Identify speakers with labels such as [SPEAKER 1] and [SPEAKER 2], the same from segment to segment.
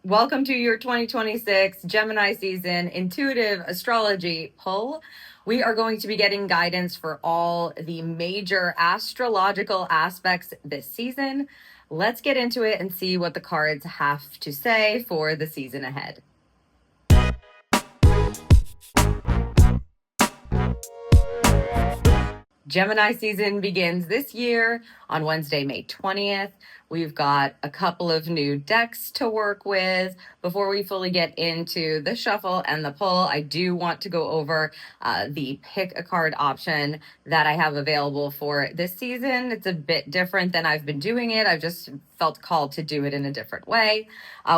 [SPEAKER 1] Welcome to your 2026 Gemini season intuitive astrology pull. We are going to be getting guidance for all the major astrological aspects this season. Let's get into it and see what the cards have to say for the season ahead. Gemini season begins this year on Wednesday, May 20th. We've got a couple of new decks to work with. Before we fully get into the shuffle and the pull, I do want to go over the pick a card option that I have available for this season. It's a bit different than I've been doing it. I've just felt called to do it in a different way.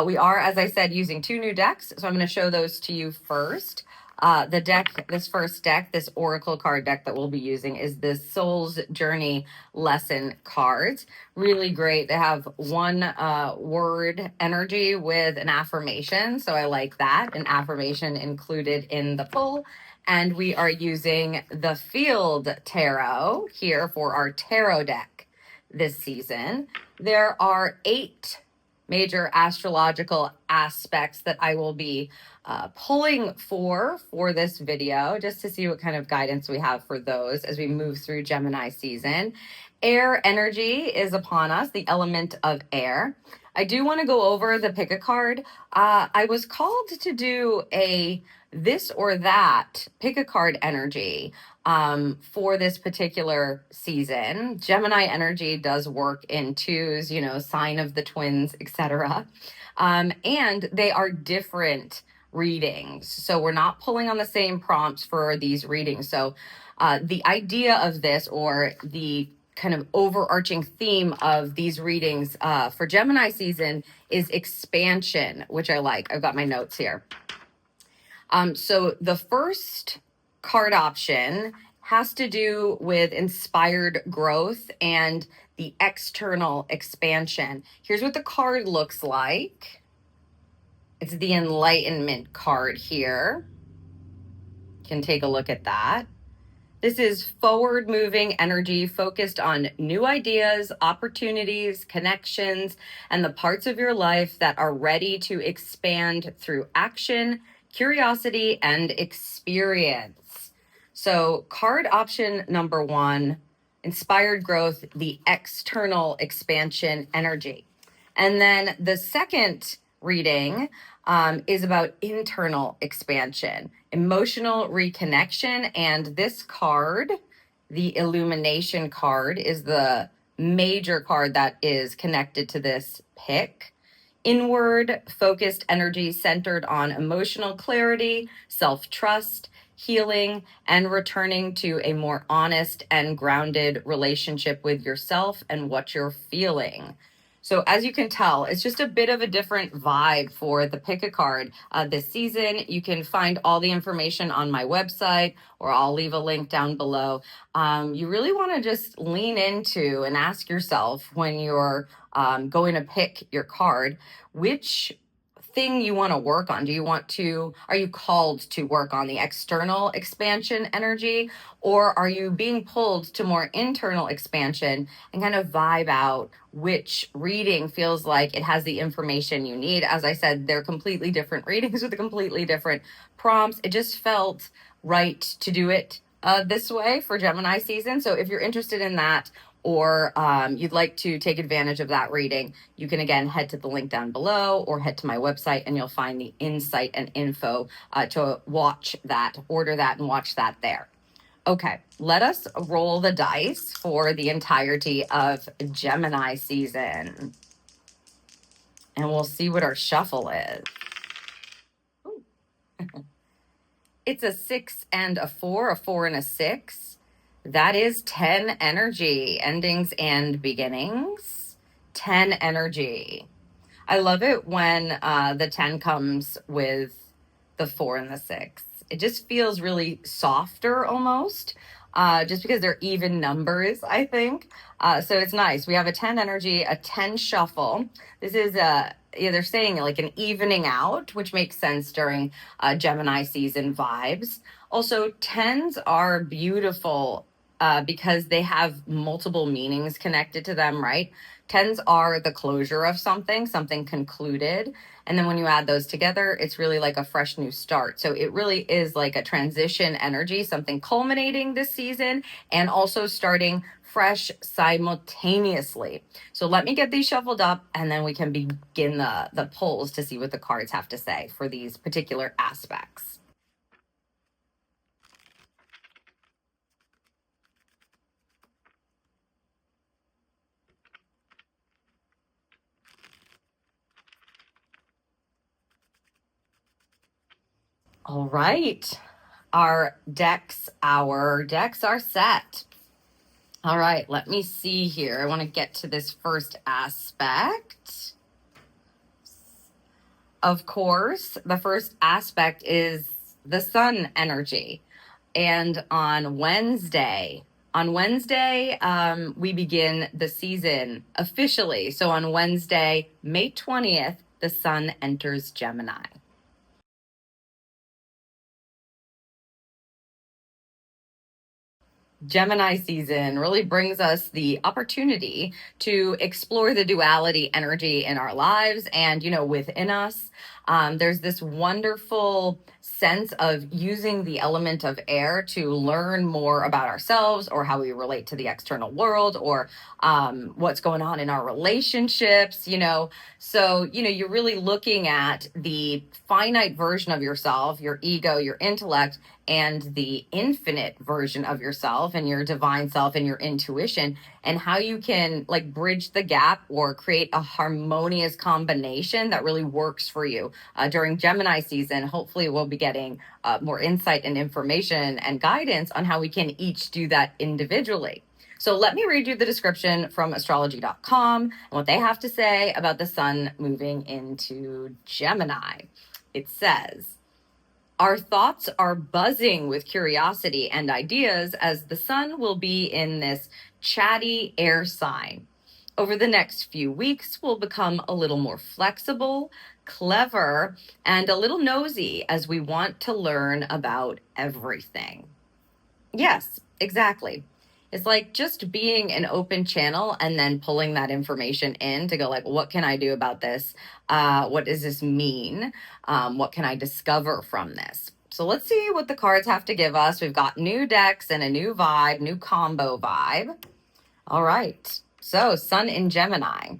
[SPEAKER 1] We are, as I said, using two new decks, so I'm going to show those to you first. This first deck, this Oracle card deck that we'll be using is the Soul's Journey Lesson cards. Really great. They have one word energy with an affirmation. So I like that. An affirmation included in the pull. And we are using the Field Tarot here for our tarot deck this season. There are 8 major astrological aspects that I will be pulling for this video, just to see what kind of guidance we have for those as we move through Gemini season. Air energy is upon us, the element of air. I do want to go over the pick a card. I was called to do a this or that pick a card energy for this particular season. Gemini energy does work in twos, sign of the twins, etc. And they are different readings. So we're not pulling on the same prompts for these readings. So the idea of this, or the kind of overarching theme of these readings for Gemini season, is expansion, which I like. I've got my notes here. So the first card option has to do with inspired growth and the external expansion. Here's what the card looks like. It's the Enlightenment card here. You can take a look at that. This is forward-moving energy focused on new ideas, opportunities, connections, and the parts of your life that are ready to expand through action, curiosity, and experience. So card option number 1, inspired growth, the external expansion energy. And then the second reading is about internal expansion, emotional reconnection. And this card, the Illumination card, is the major card that is connected to this pick. Inward focused energy centered on emotional clarity, self-trust, healing, and returning to a more honest and grounded relationship with yourself and what you're feeling. So as you can tell, it's just a bit of a different vibe for the pick a card this season. You can find all the information on my website, or I'll leave a link down below. You really want to just lean into and ask yourself, when you're going to pick your card, which thing you want to work on. Are you called to work on the external expansion energy, or are you being pulled to more internal expansion and kind of vibe out which reading feels like it has the information you need? As I said, they're completely different readings with completely different prompts. It just felt right to do it this way for Gemini season. So if you're interested in that, or you'd like to take advantage of that reading, you can again head to the link down below, or head to my website and you'll find the insight and info to watch that, order that, and watch that there. Okay, let us roll the dice for the entirety of Gemini season. And we'll see what our shuffle is. It's a 6 and a 4, a 4 and a 6. That is 10 energy, endings and beginnings. 10 energy. I love it when the 10 comes with the 4 and the 6. It just feels really softer almost, just because they're even numbers, I think. So it's nice. We have a 10 energy, a 10 shuffle. This is they're saying like an evening out, which makes sense during Gemini season vibes. Also, 10s are beautiful because they have multiple meanings connected to them, right? Tens are the closure of something, something concluded. And then when you add those together, it's really like a fresh new start. So it really is like a transition energy, something culminating this season and also starting fresh simultaneously. So let me get these shuffled up and then we can begin the polls to see what the cards have to say for these particular aspects. All right. Our decks are set. All right, let me see here. I want to get to this first aspect. Of course, the first aspect is the sun energy. And on Wednesday, we begin the season officially. So on Wednesday, May 20th, the sun enters Gemini. Gemini season really brings us the opportunity to explore the duality energy in our lives and, within us. There's this wonderful sense of using the element of air to learn more about ourselves or how we relate to the external world or what's going on in our relationships, So, you're really looking at the finite version of yourself, your ego, your intellect, and the infinite version of yourself and your divine self and your intuition, and how you can like bridge the gap or create a harmonious combination that really works for you. During Gemini season, hopefully we'll be getting more insight and information and guidance on how we can each do that individually. So let me read you the description from astrology.com and what they have to say about the sun moving into Gemini. It says, our thoughts are buzzing with curiosity and ideas as the sun will be in this chatty air sign. Over the next few weeks, we'll become a little more flexible, clever, and a little nosy as we want to learn about everything. Yes, exactly. It's like just being an open channel and then pulling that information in to go like, what can I do about this? What does this mean? What can I discover from this? So let's see what the cards have to give us. We've got new decks and a new vibe, new combo vibe. All right. So Sun in Gemini.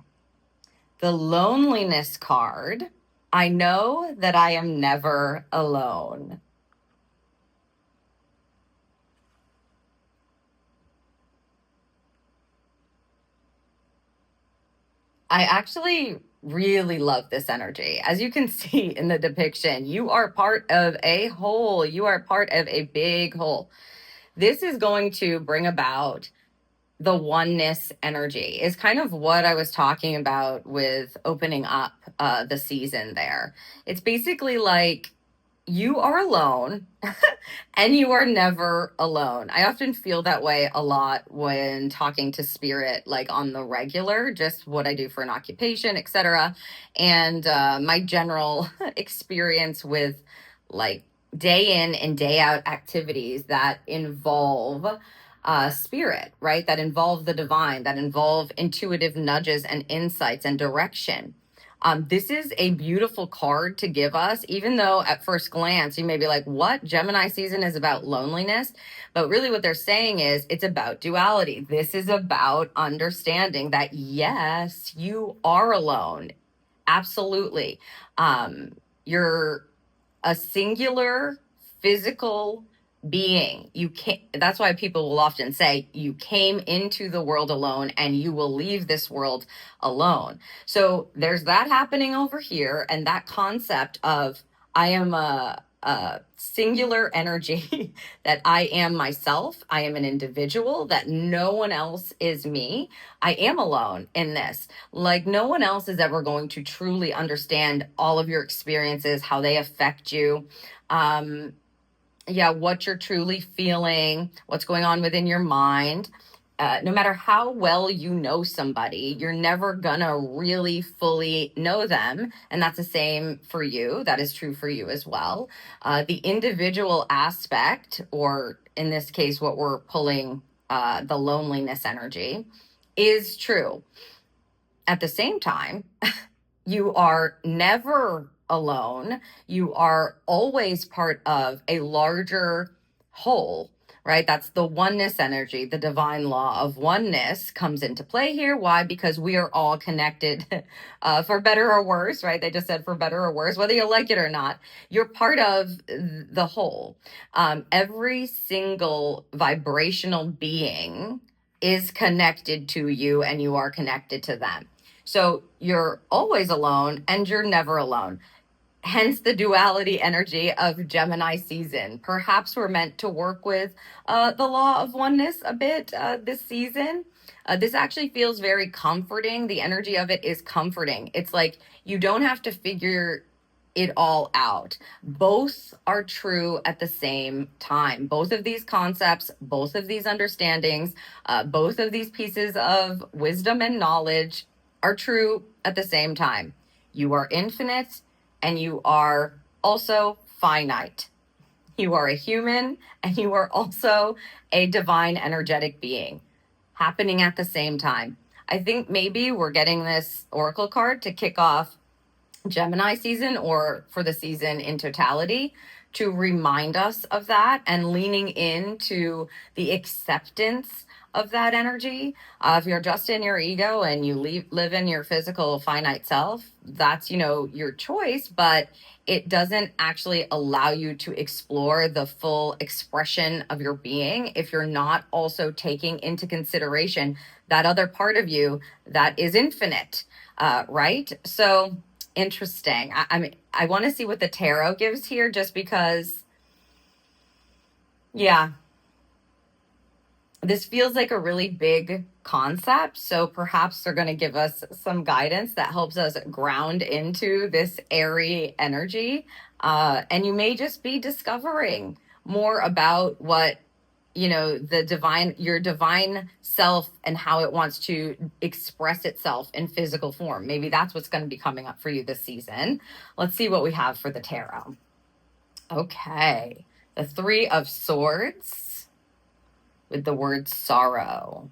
[SPEAKER 1] The loneliness card. I know that I am never alone. I actually really love this energy. As you can see in the depiction, you are part of a whole. You are part of a big whole. This is going to bring about the oneness energy, is kind of what I was talking about with opening up the season there. It's basically like you are alone and you are never alone. I often feel that way a lot when talking to spirit, like on the regular, just what I do for an occupation, etc. And my general experience with like day in and day out activities that involve spirit, right? That involve the divine, that involve intuitive nudges and insights and direction. This is a beautiful card to give us, even though at first glance you may be like, what? Gemini season is about loneliness. But really what they're saying is it's about duality. This is about understanding that, yes, you are alone. Absolutely. You're a singular physical being. That's why people will often say you came into the world alone and you will leave this world alone. So there's that happening over here, and that concept of I am a singular energy, that I am myself, I am an individual, that no one else is me. I am alone in this. Like no one else is ever going to truly understand all of your experiences, how they affect you. What you're truly feeling, what's going on within your mind. No matter how well you know somebody, you're never gonna really fully know them. And that's the same for you. That is true for you as well. The individual aspect, or in this case, what we're pulling the loneliness energy, is true. At the same time, you are never alone. You are always part of a larger whole, right? That's the oneness energy. The divine law of oneness comes into play here. Why? Because we are all connected for better or worse, right? They just said for better or worse, whether you like it or not, you're part of the whole. Every single vibrational being is connected to you, and you are connected to them. So you're always alone and you're never alone. Hence the duality energy of Gemini season. Perhaps we're meant to work with the law of oneness a bit this season. This actually feels very comforting. The energy of it is comforting. It's like you don't have to figure it all out. Both are true at the same time. Both of these concepts, both of these understandings, both of these pieces of wisdom and knowledge are true at the same time. You are infinite and you are also finite. You are a human and you are also a divine energetic being happening at the same time. I think maybe we're getting this oracle card to kick off Gemini season, or for the season in totality, to remind us of that and leaning into the acceptance of that energy. If you're just in your ego and you live in your physical finite self, that's, your choice, but it doesn't actually allow you to explore the full expression of your being if you're not also taking into consideration that other part of you that is infinite, right? So interesting. I mean, I want to see what the tarot gives here, just because, yeah, this feels like a really big concept. So perhaps they're going to give us some guidance that helps us ground into this airy energy. And you may just be discovering more about what, your divine self and how it wants to express itself in physical form. Maybe that's what's going to be coming up for you this season. Let's see what we have for the tarot. Okay. The Three of Swords with the word sorrow.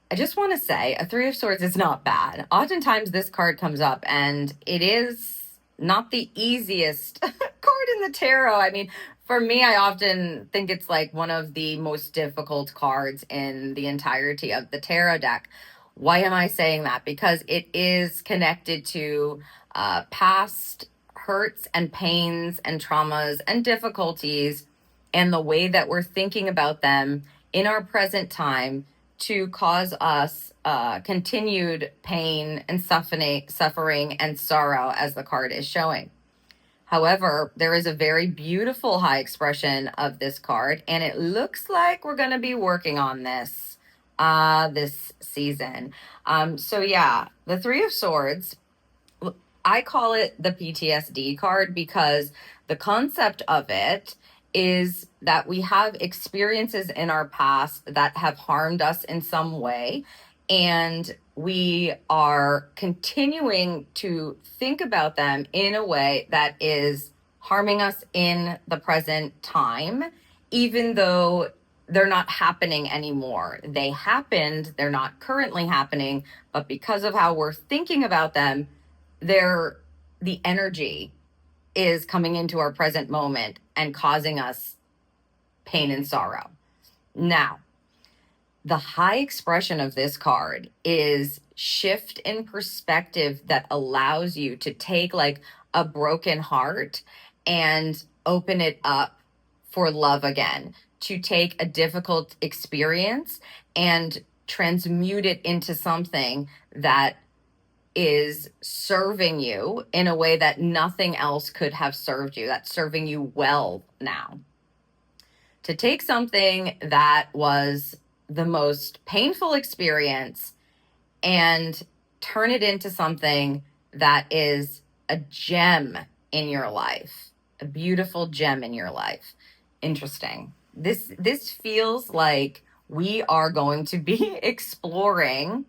[SPEAKER 1] I just want to say a Three of Swords is not bad. Oftentimes this card comes up and it is not the easiest card in the tarot. I mean, for me, I often think it's like one of the most difficult cards in the entirety of the tarot deck. Why am I saying that? Because it is connected to past hurts and pains and traumas and difficulties, and the way that we're thinking about them in our present time to cause us continued pain and suffering and sorrow, as the card is showing. However, there is a very beautiful high expression of this card, and it looks like we're going to be working on this season. So yeah, the Three of Swords, I call it the PTSD card because the concept of it is that we have experiences in our past that have harmed us in some way, and we are continuing to think about them in a way that is harming us in the present time, even though they're not happening anymore. They happened, they're not currently happening, but because of how we're thinking about them, the energy is coming into our present moment and causing us pain and sorrow. Now, the high expression of this card is shift in perspective that allows you to take like a broken heart and open it up for love again, to take a difficult experience and transmute it into something that is serving you in a way that nothing else could have served you, that's serving you well now. To take something that was the most painful experience and turn it into something that is a gem in your life, a beautiful gem in your life. Interesting. This feels like we are going to be exploring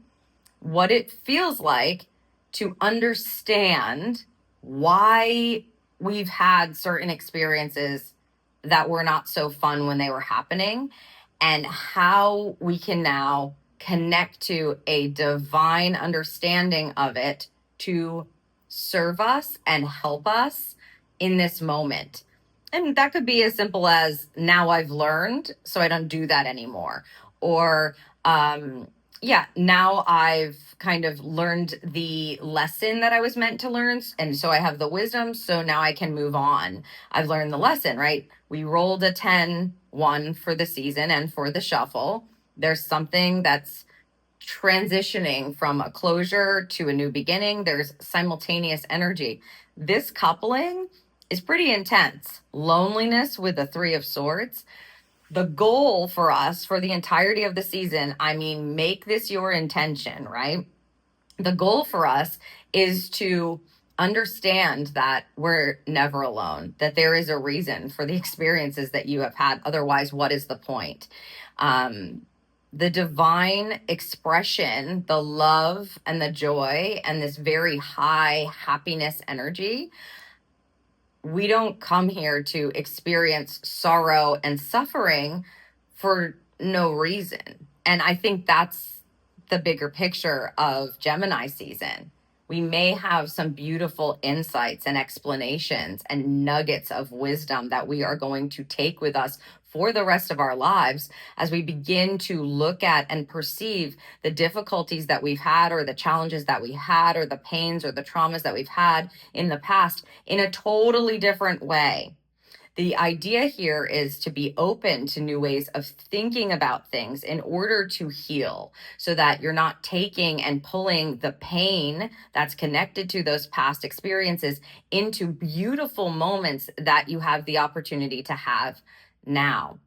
[SPEAKER 1] what it feels like to understand why we've had certain experiences that were not so fun when they were happening, and how we can now connect to a divine understanding of it to serve us and help us in this moment. And that could be as simple as, now I've learned, so I don't do that anymore. Or, now I've kind of learned the lesson that I was meant to learn. And so I have the wisdom, so now I can move on. I've learned the lesson, right? We rolled a 10-1 for the season and for the shuffle. There's something that's transitioning from a closure to a new beginning. There's simultaneous energy. This coupling is pretty intense. Loneliness with the 3 of Swords. The goal for us for the entirety of the season, I mean, make this your intention, right? The goal for us is to understand that we're never alone, that there is a reason for the experiences that you have had. Otherwise, what is the point? The divine expression, the love and the joy and this very high happiness energy, we don't come here to experience sorrow and suffering for no reason. And I think that's the bigger picture of Gemini season. We may have some beautiful insights and explanations and nuggets of wisdom that we are going to take with us for the rest of our lives as we begin to look at and perceive the difficulties that we've had, or the challenges that we had, or the pains or the traumas that we've had in the past in a totally different way. The idea here is to be open to new ways of thinking about things in order to heal, so that you're not taking and pulling the pain that's connected to those past experiences into beautiful moments that you have the opportunity to have now.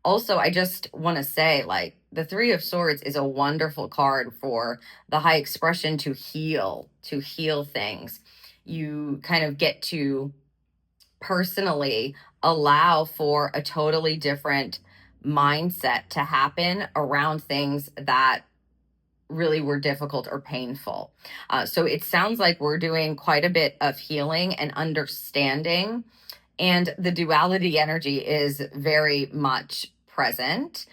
[SPEAKER 1] Also, I just want to say, like, the 3 of Swords is a wonderful card for the high expression to heal things. You kind of get to personally allow for a totally different mindset to happen around things that really were difficult or painful. So it sounds like we're doing quite a bit of healing and understanding, and the duality energy is very much present.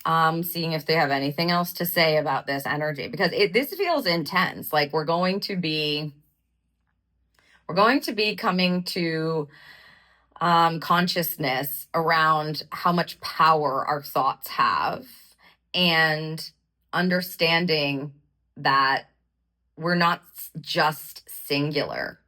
[SPEAKER 1] Seeing if they have anything else to say about this energy, because this feels intense. Like we're going to be coming to consciousness around how much power our thoughts have, and understanding that we're not just singular.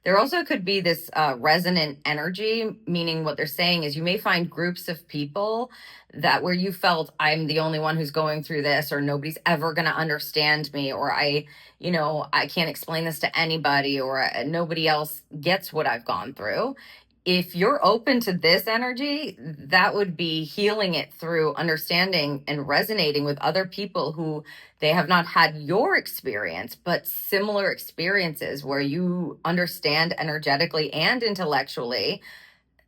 [SPEAKER 1] There also could be this resonant energy, meaning what they're saying is you may find groups of people that where you felt, I'm the only one who's going through this, or nobody's ever going to understand me, or I can't explain this to anybody, or nobody else gets what I've gone through. If you're open to this energy, that would be healing it through understanding and resonating with other people who they have not had your experience, but similar experiences where you understand energetically and intellectually.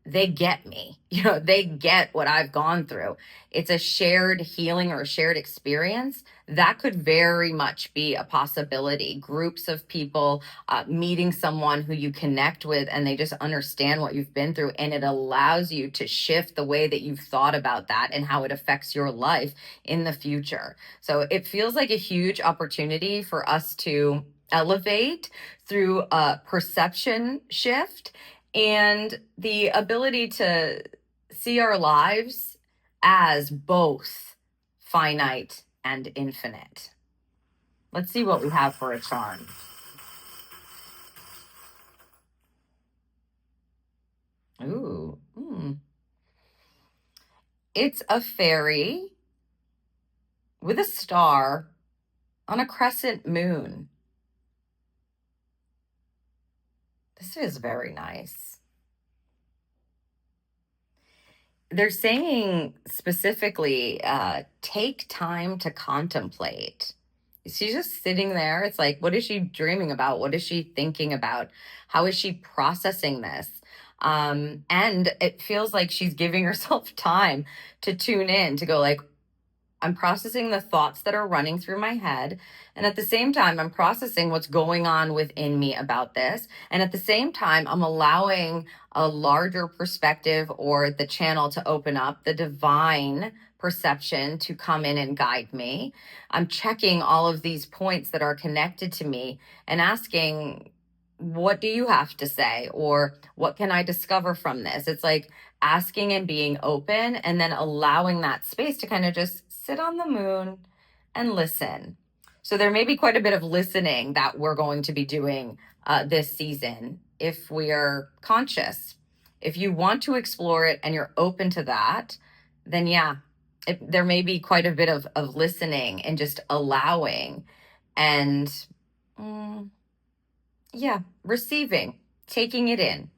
[SPEAKER 1] They get me, they get what I've gone through. It's a shared healing or a shared experience that could very much be a possibility. Groups of people meeting someone who you connect with, and they just understand what you've been through, and it allows you to shift the way that you've thought about that and how it affects your life in the future. So it feels like a huge opportunity for us to elevate through a perception shift and the ability to see our lives as both finite and infinite. Let's see what we have for a charm. Ooh. It's a fairy with a star on a crescent moon. This is very nice. They're saying specifically, take time to contemplate. She's just sitting there. It's like, what is she dreaming about? What is she thinking about? How is she processing this? And it feels like she's giving herself time to tune in, to go like, I'm processing the thoughts that are running through my head. And at the same time, I'm processing what's going on within me about this. And at the same time, I'm allowing a larger perspective or the channel to open up, the divine perception to come in and guide me. I'm checking all of these points that are connected to me and asking, what do you have to say? Or what can I discover from this? It's like asking and being open and then allowing that space to kind of just sit on the moon and listen. So there may be quite a bit of listening that we're going to be doing this season if we are conscious. If you want to explore it and you're open to that, then yeah, there may be quite a bit of listening and just allowing and receiving, taking it in.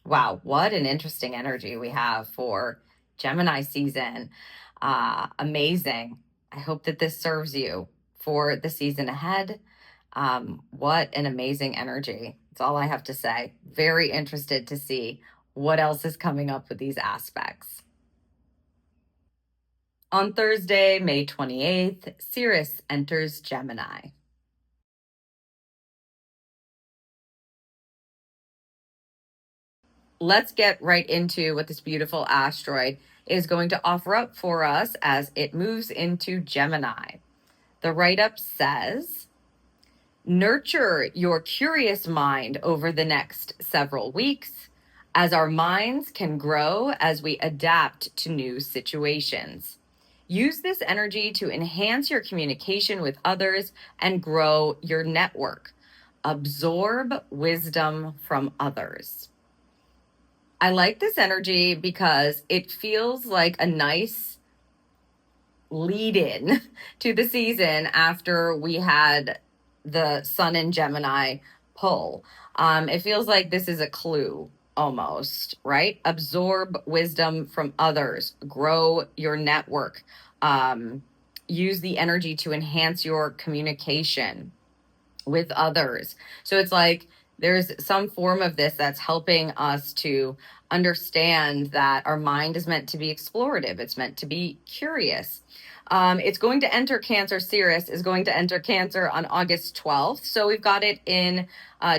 [SPEAKER 1] Wow, what an interesting energy we have for Gemini season. Amazing. I hope that this serves you for the season ahead. What an amazing energy. That's all I have to say. Very interested to see what else is coming up with these aspects. On Thursday, May 28th, Ceres enters Gemini. Let's get right into what this beautiful asteroid is going to offer up for us as it moves into Gemini. The write-up says, nurture your curious mind over the next several weeks as our minds can grow as we adapt to new situations. Use this energy to enhance your communication with others and grow your network. Absorb wisdom from others. I like this energy because it feels like a nice lead in to the season after we had the Sun in Gemini pull. It feels like this is a clue almost, right? Absorb wisdom from others, grow your network, use the energy to enhance your communication with others. So it's like there's some form of this that's helping us to understand that our mind is meant to be explorative. It's meant to be curious. It's going to enter Cancer. Ceres is going to enter Cancer on August 12th. So we've got it in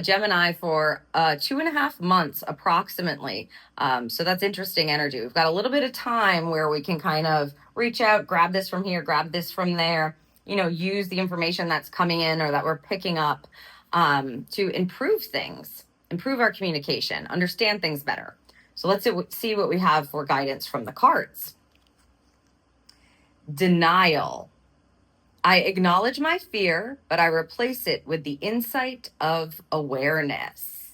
[SPEAKER 1] Gemini for 2.5 months approximately. So that's interesting energy. We've got a little bit of time where we can kind of reach out, grab this from here, grab this from there, use the information that's coming in or that we're picking up to improve things, improve our communication, understand things better. So let's see what we have for guidance from the cards. Denial. I acknowledge my fear, but I replace it with the insight of awareness.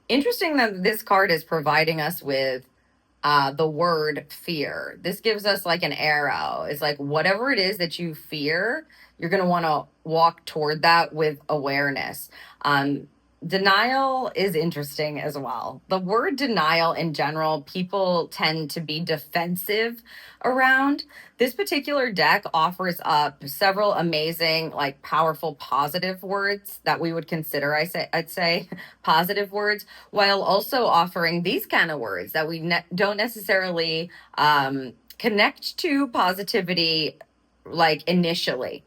[SPEAKER 1] Interesting that this card is providing us with the word fear. This gives us like an arrow. It's like whatever it is that you fear, you're going to want to walk toward that with awareness. Denial is interesting as well. The word denial in general, people tend to be defensive around. This particular deck offers up several amazing, like powerful positive words that we would consider, I'd say positive words, while also offering these kind of words that we don't necessarily connect to positivity like initially.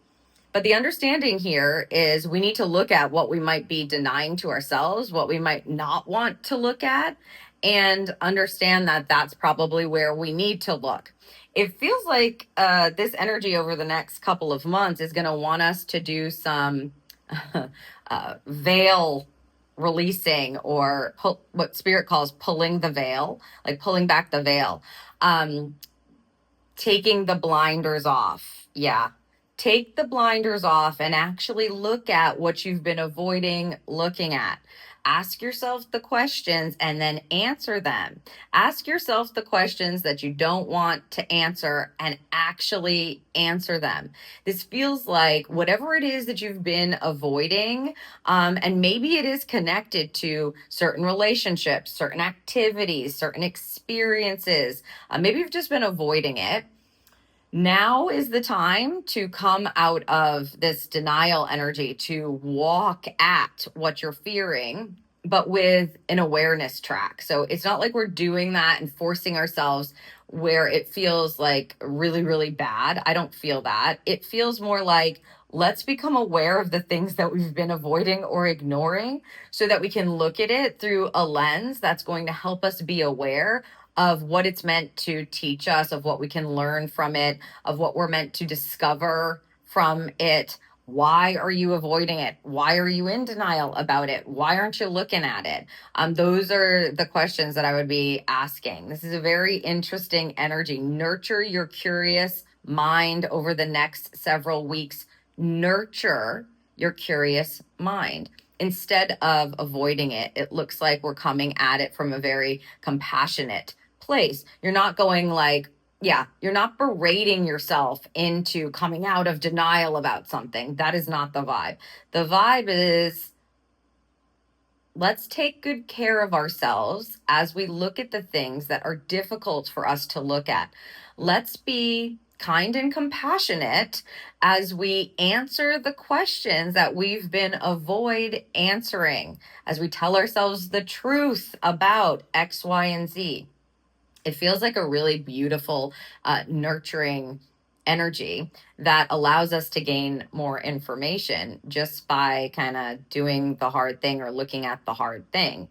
[SPEAKER 1] But the understanding here is we need to look at what we might be denying to ourselves, what we might not want to look at, and understand that that's probably where we need to look. It feels like this energy over the next couple of months is going to want us to do some veil releasing, or what Spirit calls pulling the veil, like pulling back the veil, taking the blinders off. Yeah. Take the blinders off and actually look at what you've been avoiding looking at. Ask yourself the questions and then answer them. Ask yourself the questions that you don't want to answer and actually answer them. This feels like whatever it is that you've been avoiding, and maybe it is connected to certain relationships, certain activities, certain experiences. Maybe you've just been avoiding it. Now is the time to come out of this denial energy, to walk at what you're fearing, but with an awareness track. So it's not like we're doing that and forcing ourselves where it feels like really, really bad. I don't feel that. It feels more like, let's become aware of the things that we've been avoiding or ignoring so that we can look at it through a lens that's going to help us be aware of what it's meant to teach us, of what we can learn from it, of what we're meant to discover from it. Why are you avoiding it? Why are you in denial about it? Why aren't you looking at it? Those are the questions that I would be asking. This is a very interesting energy. Nurture your curious mind over the next several weeks. Nurture your curious mind. Instead of avoiding it, it looks like we're coming at it from a very compassionate place. You're not going like, yeah, you're not berating yourself into coming out of denial about something. That is not the vibe. The vibe is, let's take good care of ourselves as we look at the things that are difficult for us to look at. Let's be kind and compassionate as we answer the questions that we've been avoid answering, as we tell ourselves the truth about X, Y, and Z. It feels like a really beautiful, nurturing energy that allows us to gain more information just by kind of doing the hard thing or looking at the hard thing.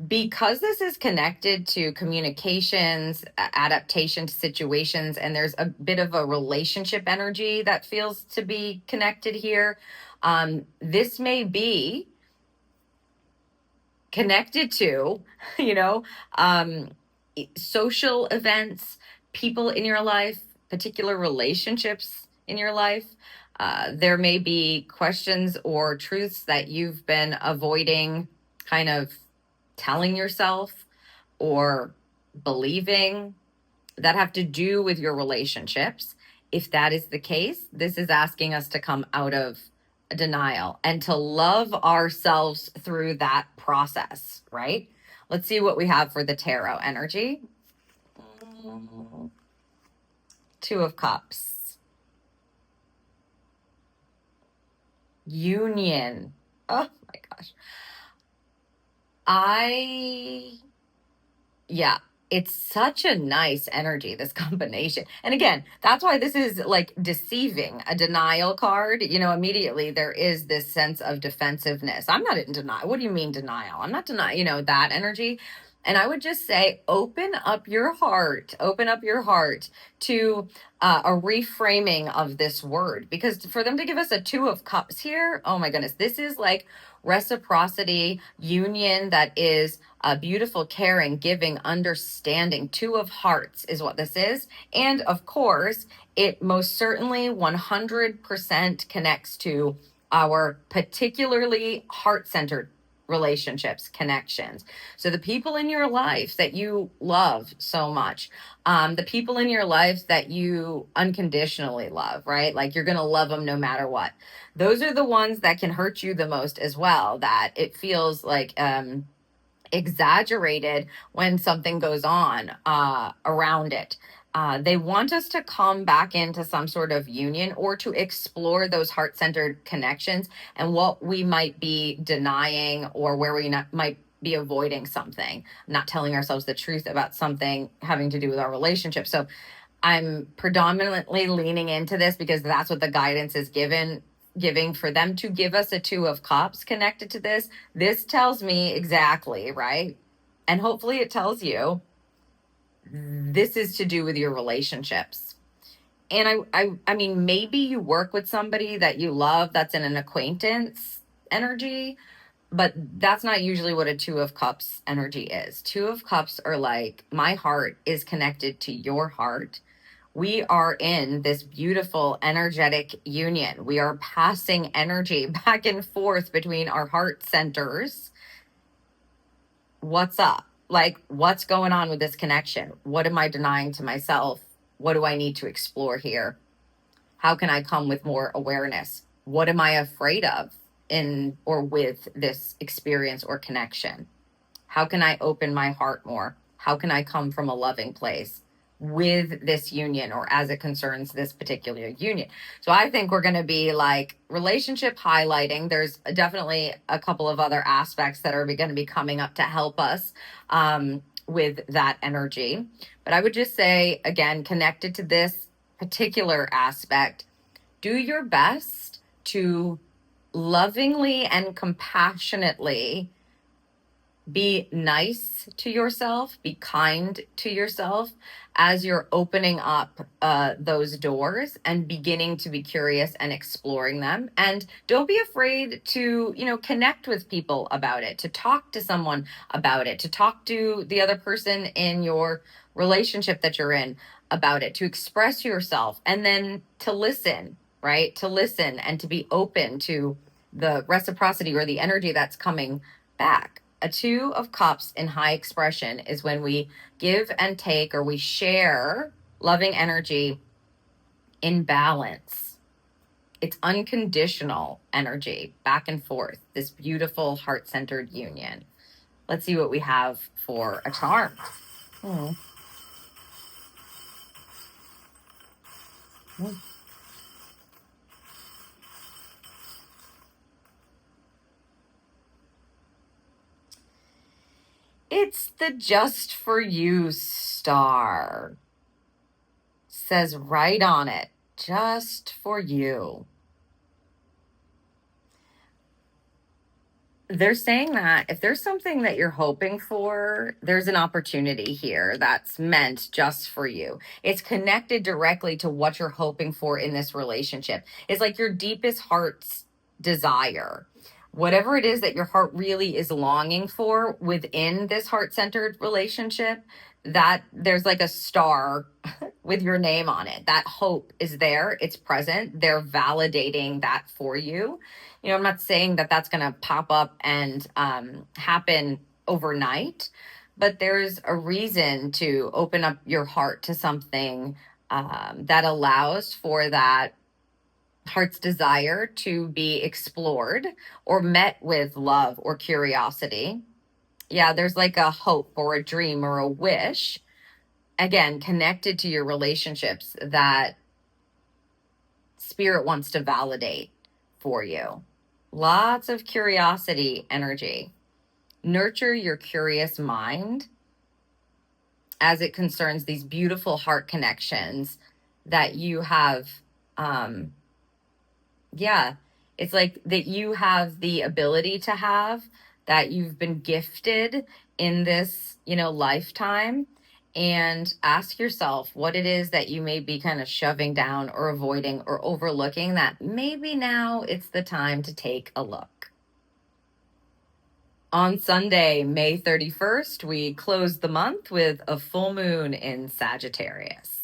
[SPEAKER 1] Because this is connected to communications, adaptation to situations, and there's a bit of a relationship energy that feels to be connected here, this may be connected to, you know, social events, people in your life, particular relationships in your life. There may be questions or truths that you've been avoiding, kind of telling yourself or believing, that have to do with your relationships. If that is the case, this is asking us to come out of denial and to love ourselves through that process, right? Let's see what we have for the tarot energy. Two of Cups. Union. Oh my gosh. Yeah, it's such a nice energy, this combination. And again, that's why this is like deceiving, a denial card. You know, immediately there is this sense of defensiveness. I'm not in denial. What do you mean denial? I'm not denying, you know, that energy. And I would just say, open up your heart to a reframing of this word. Because for them to give us a Two of Cups here, oh my goodness, this is like reciprocity, union that is beautiful, caring, giving, understanding. Two of Hearts is what this is. And of course, it most certainly 100% connects to our particularly heart-centered relationships, connections. So the people in your life that you love so much, the people in your life that you unconditionally love, right? Like you're going to love them no matter what. Those are the ones that can hurt you the most as well, that it feels like exaggerated when something goes on around it. They want us to come back into some sort of union or to explore those heart-centered connections and what we might be denying or where we might be avoiding something, not telling ourselves the truth about something having to do with our relationship. So I'm predominantly leaning into this because that's what the guidance is giving for them to give us a Two of Cups connected to this. This tells me exactly, right? And hopefully it tells you this is to do with your relationships. And I mean, maybe you work with somebody that you love that's in an acquaintance energy, but that's not usually what a Two of Cups energy is. Two of Cups are like, my heart is connected to your heart. We are in this beautiful energetic union. We are passing energy back and forth between our heart centers. What's up? Like, what's going on with this connection? What am I denying to myself? What do I need to explore here? How can I come with more awareness? What am I afraid of in or with this experience or connection? How can I open my heart more? How can I come from a loving place? with this union, or as it concerns this particular union. So I think we're going to be like relationship highlighting. There's definitely a couple of other aspects that are going to be coming up to help us with that energy. But I would just say, again, connected to this particular aspect, do your best to lovingly and compassionately be nice to yourself, be kind to yourself as you're opening up those doors and beginning to be curious and exploring them. And don't be afraid to, connect with people about it, to talk to someone about it, to talk to the other person in your relationship that you're in about it, to express yourself, and then to listen, right? To listen and to be open to the reciprocity or the energy that's coming back. A 2 of Cups in high expression is when we give and take, or we share loving energy in balance. It's unconditional energy, back and forth, this beautiful heart-centered union. Let's see what we have for a charm. It's the Just For You star. Says right on it, just for you. They're saying that if there's something that you're hoping for, there's an opportunity here that's meant just for you. It's connected directly to what you're hoping for in this relationship. It's like your deepest heart's desire. Whatever it is that your heart really is longing for within this heart-centered relationship, that there's like a star with your name on it. That hope is there. It's present. They're validating that for you. I'm not saying that that's going to pop up and happen overnight, but there's a reason to open up your heart to something that allows for that heart's desire to be explored or met with love or curiosity. Yeah, there's like a hope or a dream or a wish, again, connected to your relationships, that spirit wants to validate for you. Lots of curiosity energy. Nurture your curious mind as it concerns these beautiful heart connections that you have. It's like that you have the ability to have, that you've been gifted in this, lifetime. And ask yourself what it is that you may be kind of shoving down or avoiding or overlooking, that maybe now it's the time to take a look. On Sunday, May 31st, we closed the month with a full moon in Sagittarius.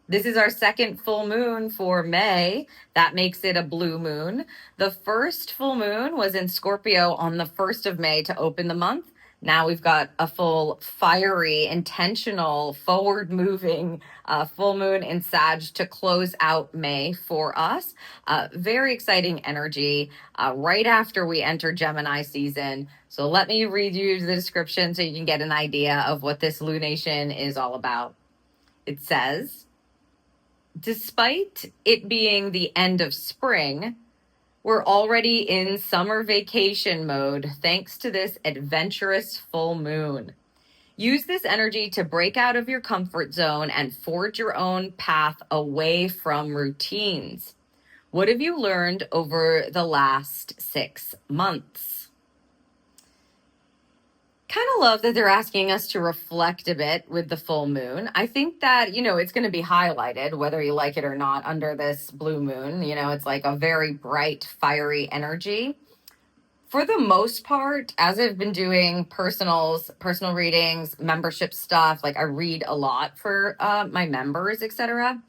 [SPEAKER 1] This is our second full moon for May. That makes it a blue moon. The first full moon was in Scorpio on the 1st of May to open the month. Now we've got a full fiery, intentional, forward-moving full moon in Sag to close out May for us. Very exciting energy right after we enter Gemini season. So let me read you the description so you can get an idea of what this lunation is all about. It says, despite it being the end of spring, we're already in summer vacation mode thanks to this adventurous full moon. Use this energy to break out of your comfort zone and forge your own path away from routines. What have you learned over the last 6 months? Kind of love that they're asking us to reflect a bit with the full moon. I think that, it's going to be highlighted, whether you like it or not, under this blue moon. It's like a very bright, fiery energy. For the most part, as I've been doing personal readings, membership stuff, like I read a lot for my members, etc.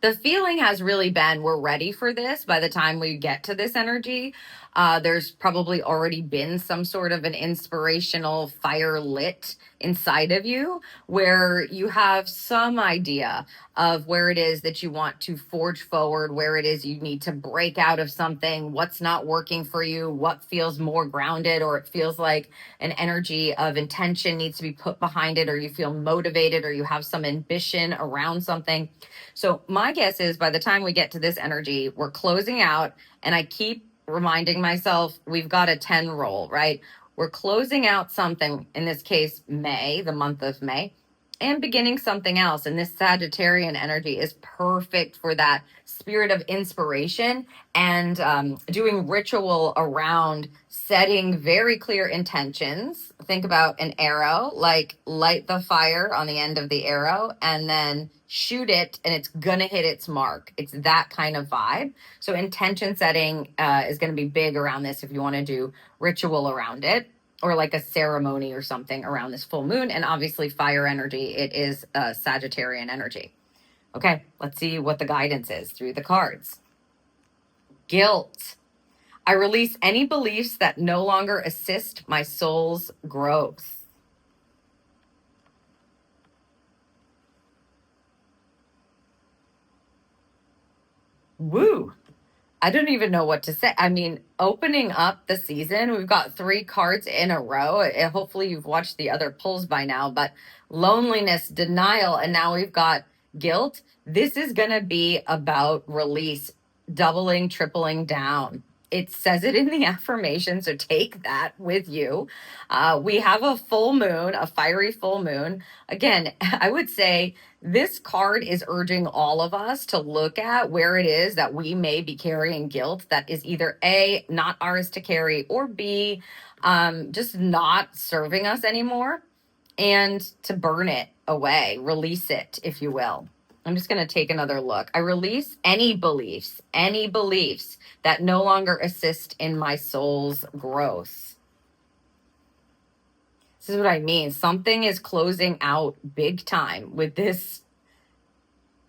[SPEAKER 1] The feeling has really been, we're ready for this by the time we get to this energy. There's probably already been some sort of an inspirational fire lit inside of you where you have some idea of where it is that you want to forge forward, where it is you need to break out of something, what's not working for you, what feels more grounded, or it feels like an energy of intention needs to be put behind it, or you feel motivated, or you have some ambition around something. So my guess is by the time we get to this energy, we're closing out, and I keep reminding myself we've got a 10 roll, right? We're closing out something, in this case, May, the month of May, and beginning something else. And this Sagittarian energy is perfect for that spirit of inspiration and doing ritual around setting very clear intentions. Think about an arrow, like light the fire on the end of the arrow and then shoot it, and it's going to hit its mark. It's that kind of vibe. So intention setting is going to be big around this if you want to do ritual around it, or like a ceremony or something around this full moon. And obviously fire energy, it is Sagittarian energy. Okay, let's see what the guidance is through the cards. Guilt. I release any beliefs that no longer assist my soul's growth. Woo. I don't even know what to say. I mean, opening up the season, we've got 3 cards in a row. Hopefully you've watched the other pulls by now, but loneliness, denial, and now we've got guilt. This is going to be about release, doubling, tripling down. It says it in the affirmation, so take that with you. We have a full moon, a fiery full moon. Again, I would say this card is urging all of us to look at where it is that we may be carrying guilt that is either A, not ours to carry, or B, just not serving us anymore, and to burn it away, release it, if you will. I'm just going to take another look. I release any beliefs that no longer assist in my soul's growth. This is what I mean. Something is closing out big time with this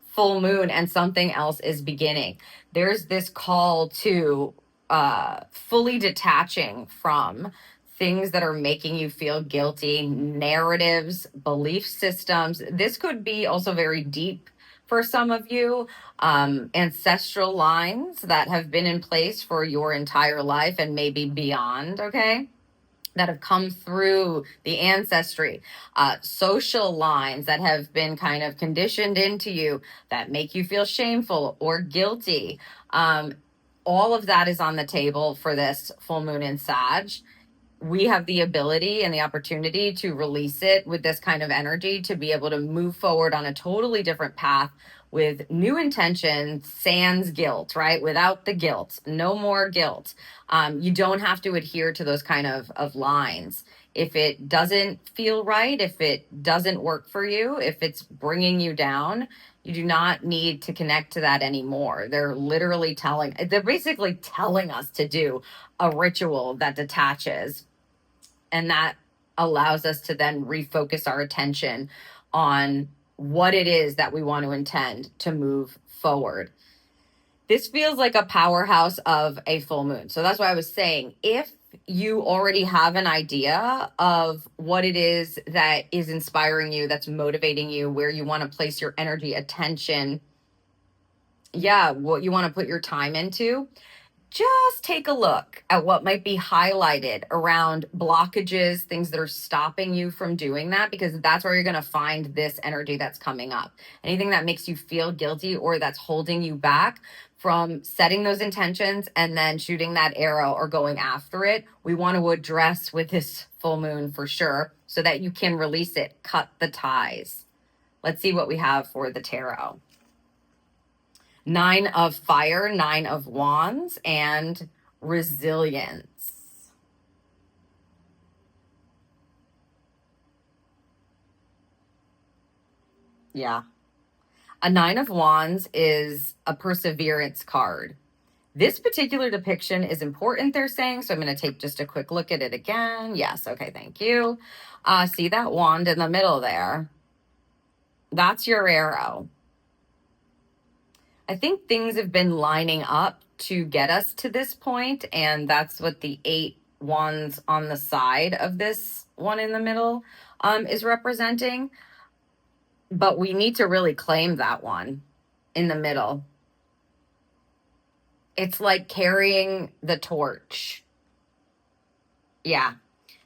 [SPEAKER 1] full moon, and something else is beginning. There's this call to fully detaching from things that are making you feel guilty, narratives, belief systems. This could be also very deep for some of you, ancestral lines that have been in place for your entire life and maybe beyond, okay? That have come through the ancestry, social lines that have been kind of conditioned into you that make you feel shameful or guilty. All of that is on the table for this full moon in Sag. We have the ability and the opportunity to release it with this kind of energy to be able to move forward on a totally different path with new intentions, sans guilt, right? Without the guilt, no more guilt. You don't have to adhere to those kind of lines. If it doesn't feel right, if it doesn't work for you, if it's bringing you down, you do not need to connect to that anymore. They're basically telling us to do a ritual that detaches, and that allows us to then refocus our attention on what it is that we want to intend to move forward. This feels like a powerhouse of a full moon. So that's why I was saying, if you already have an idea of what it is that is inspiring you, that's motivating you, where you want to place your energy, attention, what you want to put your time into, just take a look at what might be highlighted around blockages, things that are stopping you from doing that, because that's where you're going to find this energy that's coming up. Anything that makes you feel guilty or that's holding you back from setting those intentions and then shooting that arrow or going after it, we want to address with this full moon for sure, so that you can release it, cut the ties. Let's see what we have for the tarot. 9 of fire, 9 of wands, and resilience. Yeah. A 9 of wands is a perseverance card. This particular depiction is important, they're saying, so I'm going to take just a quick look at it again. Yes, okay, thank you. See that wand in the middle there? That's your arrow. I think things have been lining up to get us to this point, and that's what the 8 wands on the side of this one in the middle is representing. But we need to really claim that one in the middle. It's like carrying the torch. Yeah,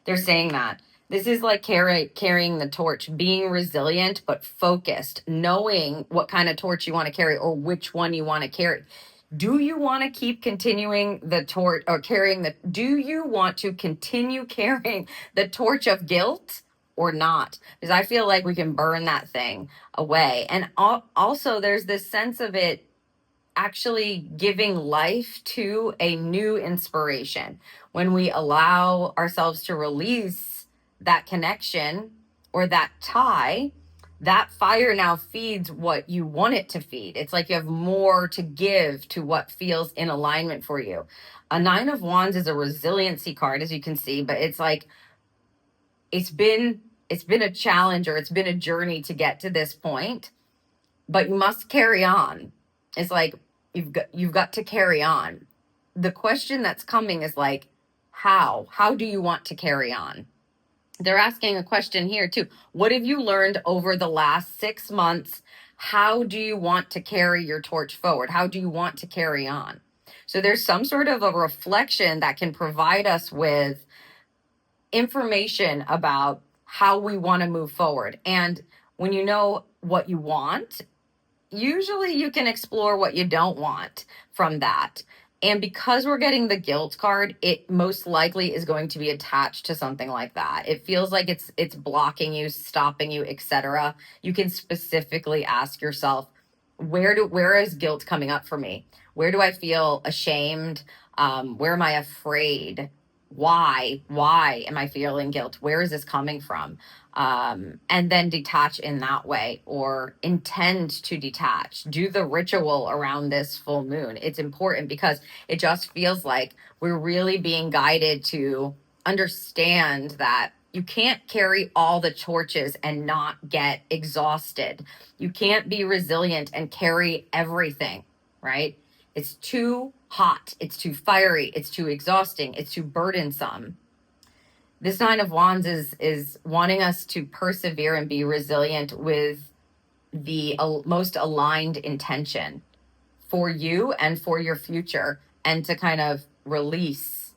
[SPEAKER 1] they're saying that. This is like carrying the torch, being resilient but focused, knowing what kind of torch you want to carry or which one you want to carry. Do you want to keep continuing the torch or do you want to continue carrying the torch of guilt or not? Because I feel like we can burn that thing away. And also there's this sense of it actually giving life to a new inspiration. When we allow ourselves to release that connection or that tie, that fire now feeds what you want it to feed. It's like you have more to give to what feels in alignment for you. A 9 of Wands is a resiliency card, as you can see, but it's like it's been a challenge, or it's been a journey to get to this point, but you must carry on. It's like you've got to carry on. The question that's coming is like, how do you want to carry on? They're asking a question here too. What have you learned over the last 6 months? How do you want to carry your torch forward? How do you want to carry on? So there's some sort of a reflection that can provide us with information about how we want to move forward. And when you know what you want, usually you can explore what you don't want from that. And because we're getting the guilt card, it most likely is going to be attached to something like that. It feels like it's blocking you, stopping you, etc. You can specifically ask yourself, where is guilt coming up for me? Where do I feel ashamed? Where am I afraid? Why am I feeling guilt? Where is this coming from? And then detach in that way, or intend to detach. Do the ritual around this full moon. It's important because it just feels like we're really being guided to understand that you can't carry all the torches and not get exhausted. You can't be resilient and carry everything, right? It's too hot, it's too fiery, it's too exhausting, it's too burdensome. This 9 of Wands is wanting us to persevere and be resilient with the most aligned intention for you and for your future, and to kind of release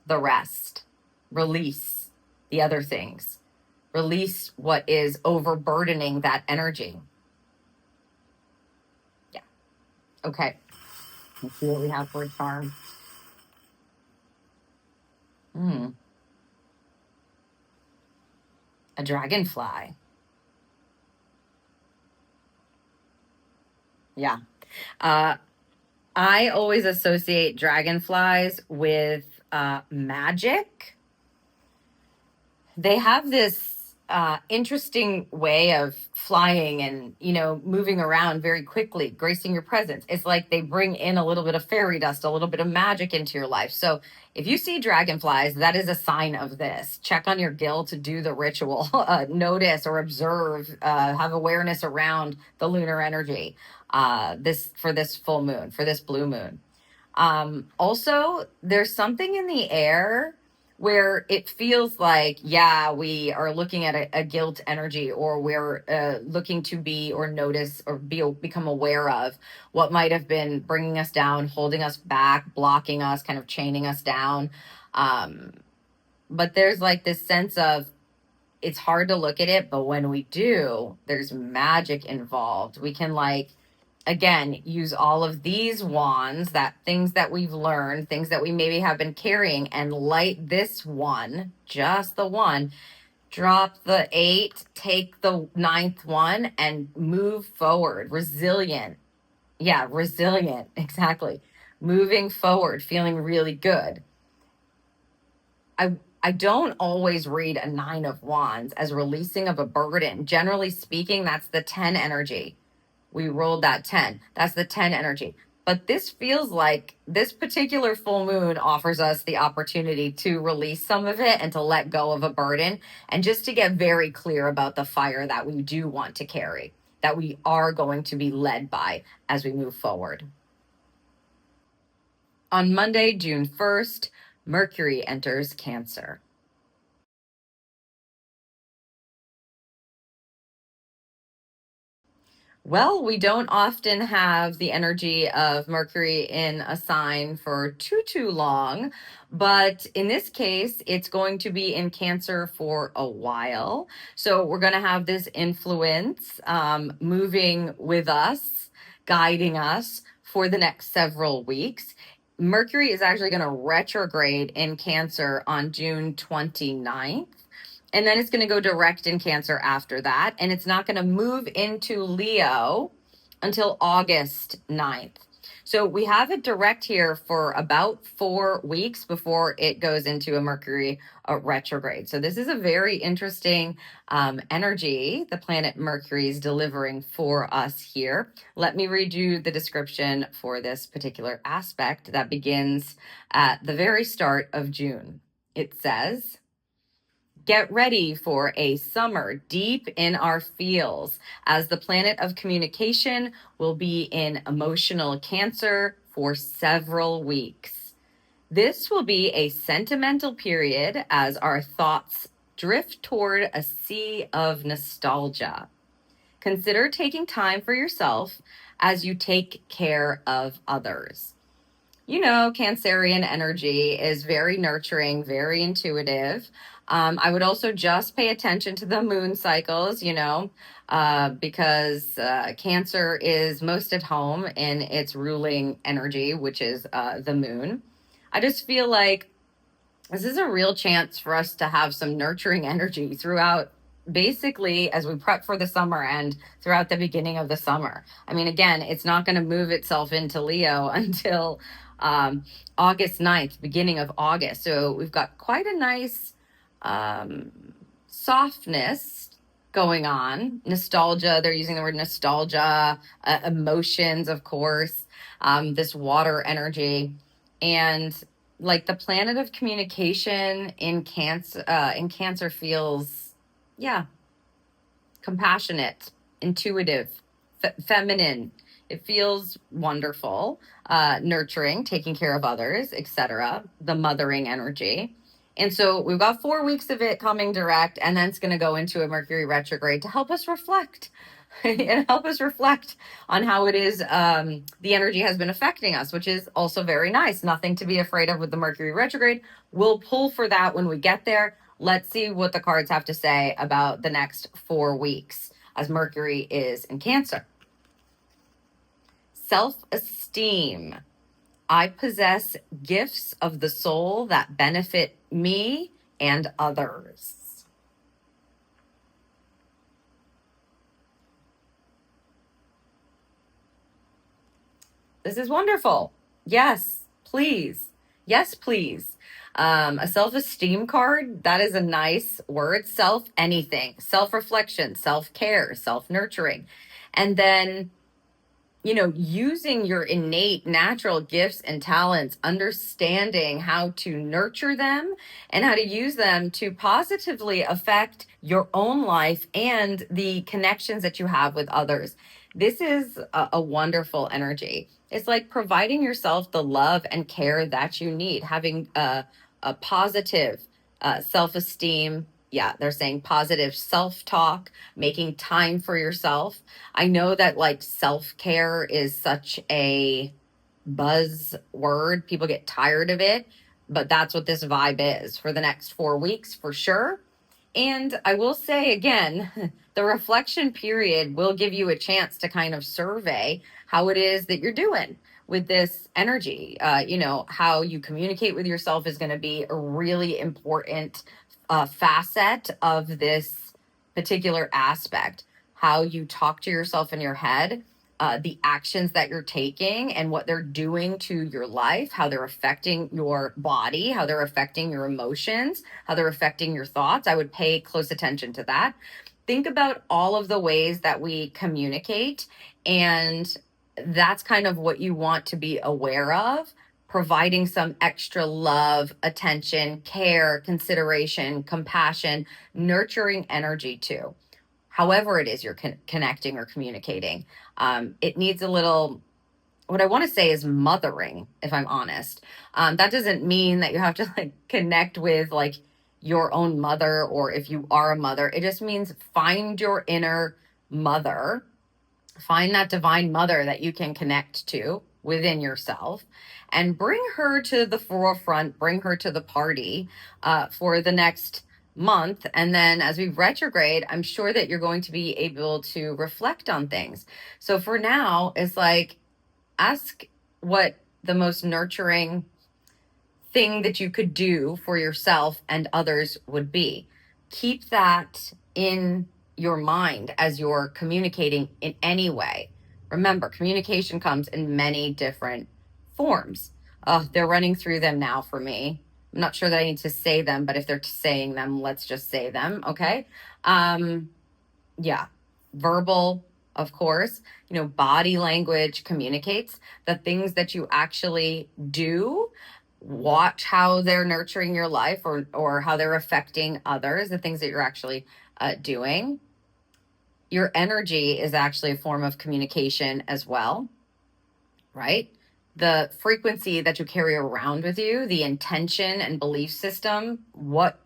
[SPEAKER 1] the rest, release the other things, release what is overburdening that energy. Yeah. Okay. Let's see what we have for a charm. A dragonfly. Yeah. I always associate dragonflies with magic. They have this interesting way of flying and, moving around very quickly, gracing your presence. It's like they bring in a little bit of fairy dust, a little bit of magic into your life. So if you see dragonflies, that is a sign of this. Check on your guilt, do the ritual, notice or observe, have awareness around the lunar energy for this full moon, for this blue moon. Also, there's something in the air where it feels like, we are looking at a guilt energy, or we're looking to be or notice or become aware of what might have been bringing us down, holding us back, blocking us, kind of chaining us down. But there's like this sense of, it's hard to look at it, but when we do, there's magic involved. We can again, use all of these wands, things that we've learned, things that we maybe have been carrying, and light this one, just the one, drop the 8, take the 9th one, and move forward. Resilient. Yeah, resilient. Exactly. Moving forward, feeling really good. I don't always read a 9 of Wands as releasing of a burden. Generally speaking, that's the 10 energy. We rolled that 10. That's the 10 energy. But this feels like this particular full moon offers us the opportunity to release some of it and to let go of a burden, and just to get very clear about the fire that we do want to carry, that we are going to be led by as we move forward. On Monday, June 1st, Mercury enters Cancer. Well, we don't often have the energy of Mercury in a sign for too long, but in this case, it's going to be in Cancer for a while. So we're going to have this influence moving with us, guiding us for the next several weeks. Mercury is actually going to retrograde in Cancer on June 29th. And then it's going to go direct in Cancer after that. And it's not going to move into Leo until August 9th. So we have it direct here for about 4 weeks before it goes into a Mercury retrograde. So this is a very interesting energy the planet Mercury is delivering for us here. Let me read you the description for this particular aspect that begins at the very start of June. It says, get ready for a summer deep in our feels, as the planet of communication will be in emotional Cancer for several weeks. This will be a sentimental period as our thoughts drift toward a sea of nostalgia. Consider taking time for yourself as you take care of others. You know, Cancerian energy is very nurturing, very intuitive. I would also just pay attention to the moon cycles, because Cancer is most at home in its ruling energy, which is the moon. I just feel like this is a real chance for us to have some nurturing energy throughout, basically, as we prep for the summer and throughout the beginning of the summer. I mean, again, it's not going to move itself into Leo until August 9th, beginning of August. So we've got quite a nice softness going on. Nostalgia, they're using the word nostalgia, emotions, of course, this water energy. And like the planet of communication in Cancer feels, yeah, compassionate, intuitive, feminine. It feels wonderful, nurturing, taking care of others, etc. The mothering energy. And so we've got 4 weeks of it coming direct, and then it's going to go into a Mercury retrograde to help us reflect and help us reflect on how it is the energy has been affecting us, which is also very nice. Nothing to be afraid of with the Mercury retrograde. We'll pull for that when we get there. Let's see what the cards have to say about the next 4 weeks as Mercury is in Cancer. Self-esteem. I possess gifts of the soul that benefit me and others. This is wonderful. Yes, please. Yes, please. A self-esteem card, that is a nice word. Self anything, self-reflection, self-care, self-nurturing. And then, using your innate natural gifts and talents, understanding how to nurture them and how to use them to positively affect your own life and the connections that you have with others. This is a wonderful energy. It's like providing yourself the love and care that you need, having a positive self-esteem. Yeah, they're saying positive self-talk, making time for yourself. I know that like self-care is such a buzzword. People get tired of it, but that's what this vibe is for the next 4 weeks for sure. And I will say again, the reflection period will give you a chance to kind of survey how it is that you're doing with this energy. How you communicate with yourself is going to be a really important facet of this particular aspect. How you talk to yourself in your head, the actions that you're taking and what they're doing to your life, how they're affecting your body, how they're affecting your emotions, how they're affecting your thoughts. I would pay close attention to that. Think about all of the ways that we communicate, and that's kind of what you want to be aware of, providing some extra love, attention, care, consideration, compassion, nurturing energy too. However it is you're connecting or communicating, it needs a little what I want to say is mothering, if I'm honest. That doesn't mean that you have to like connect with like your own mother, or if you are a mother, it just means find your inner mother, find that divine mother that you can connect to within yourself, and bring her to the forefront, bring her to the party for the next month. And then as we retrograde, I'm sure that you're going to be able to reflect on things. So for now, it's like, ask what the most nurturing thing that you could do for yourself and others would be. Keep that in your mind as you're communicating in any way. Remember, communication comes in many different forms. They're running through them now for me. I'm not sure that I need to say them, but if they're saying them, let's just say them, okay? Yeah, verbal, of course, body language communicates. The things that you actually do, watch how they're nurturing your life, or how they're affecting others, the things that you're actually doing. Your energy is actually a form of communication as well, right? The frequency that you carry around with you, the intention and belief system, what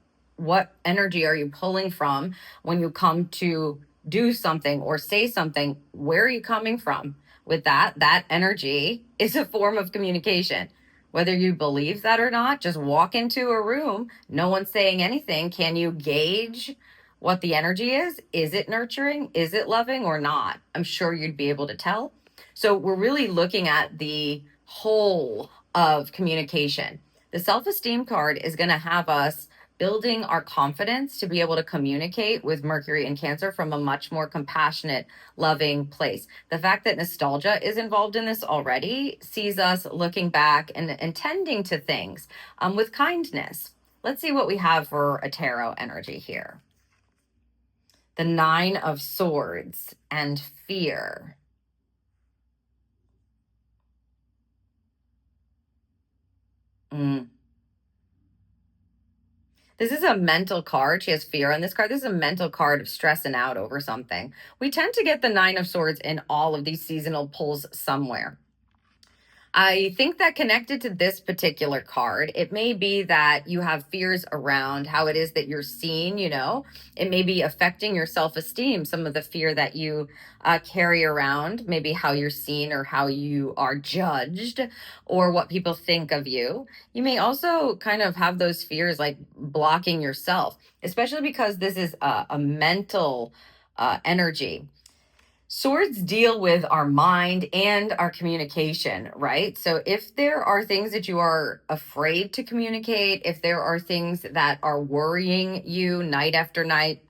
[SPEAKER 1] energy are you pulling from when you come to do something or say something? Where are you coming from with that energy is a form of communication. Whether you believe that or not, just walk into a room, no one's saying anything. Can you gauge what the energy is? Is it nurturing? Is it loving or not? I'm sure you'd be able to tell. So we're really looking at the whole of communication. The self-esteem card is going to have us building our confidence to be able to communicate with Mercury in Cancer from a much more compassionate, loving place. The fact that nostalgia is involved in this already sees us looking back and tending to things with kindness. Let's see what we have for a tarot energy here. The Nine of Swords and fear. This is a mental card. She has fear on this card. This is a mental card of stressing out over something. We tend to get the Nine of Swords in all of these seasonal pulls somewhere. I think that connected to this particular card, it may be that you have fears around how it is that you're seen, it may be affecting your self-esteem, some of the fear that you carry around, maybe how you're seen or how you are judged or what people think of you. You may also kind of have those fears like blocking yourself, especially because this is a mental energy. Swords deal with our mind and our communication, right? So if there are things that you are afraid to communicate, if there are things that are worrying you night after night,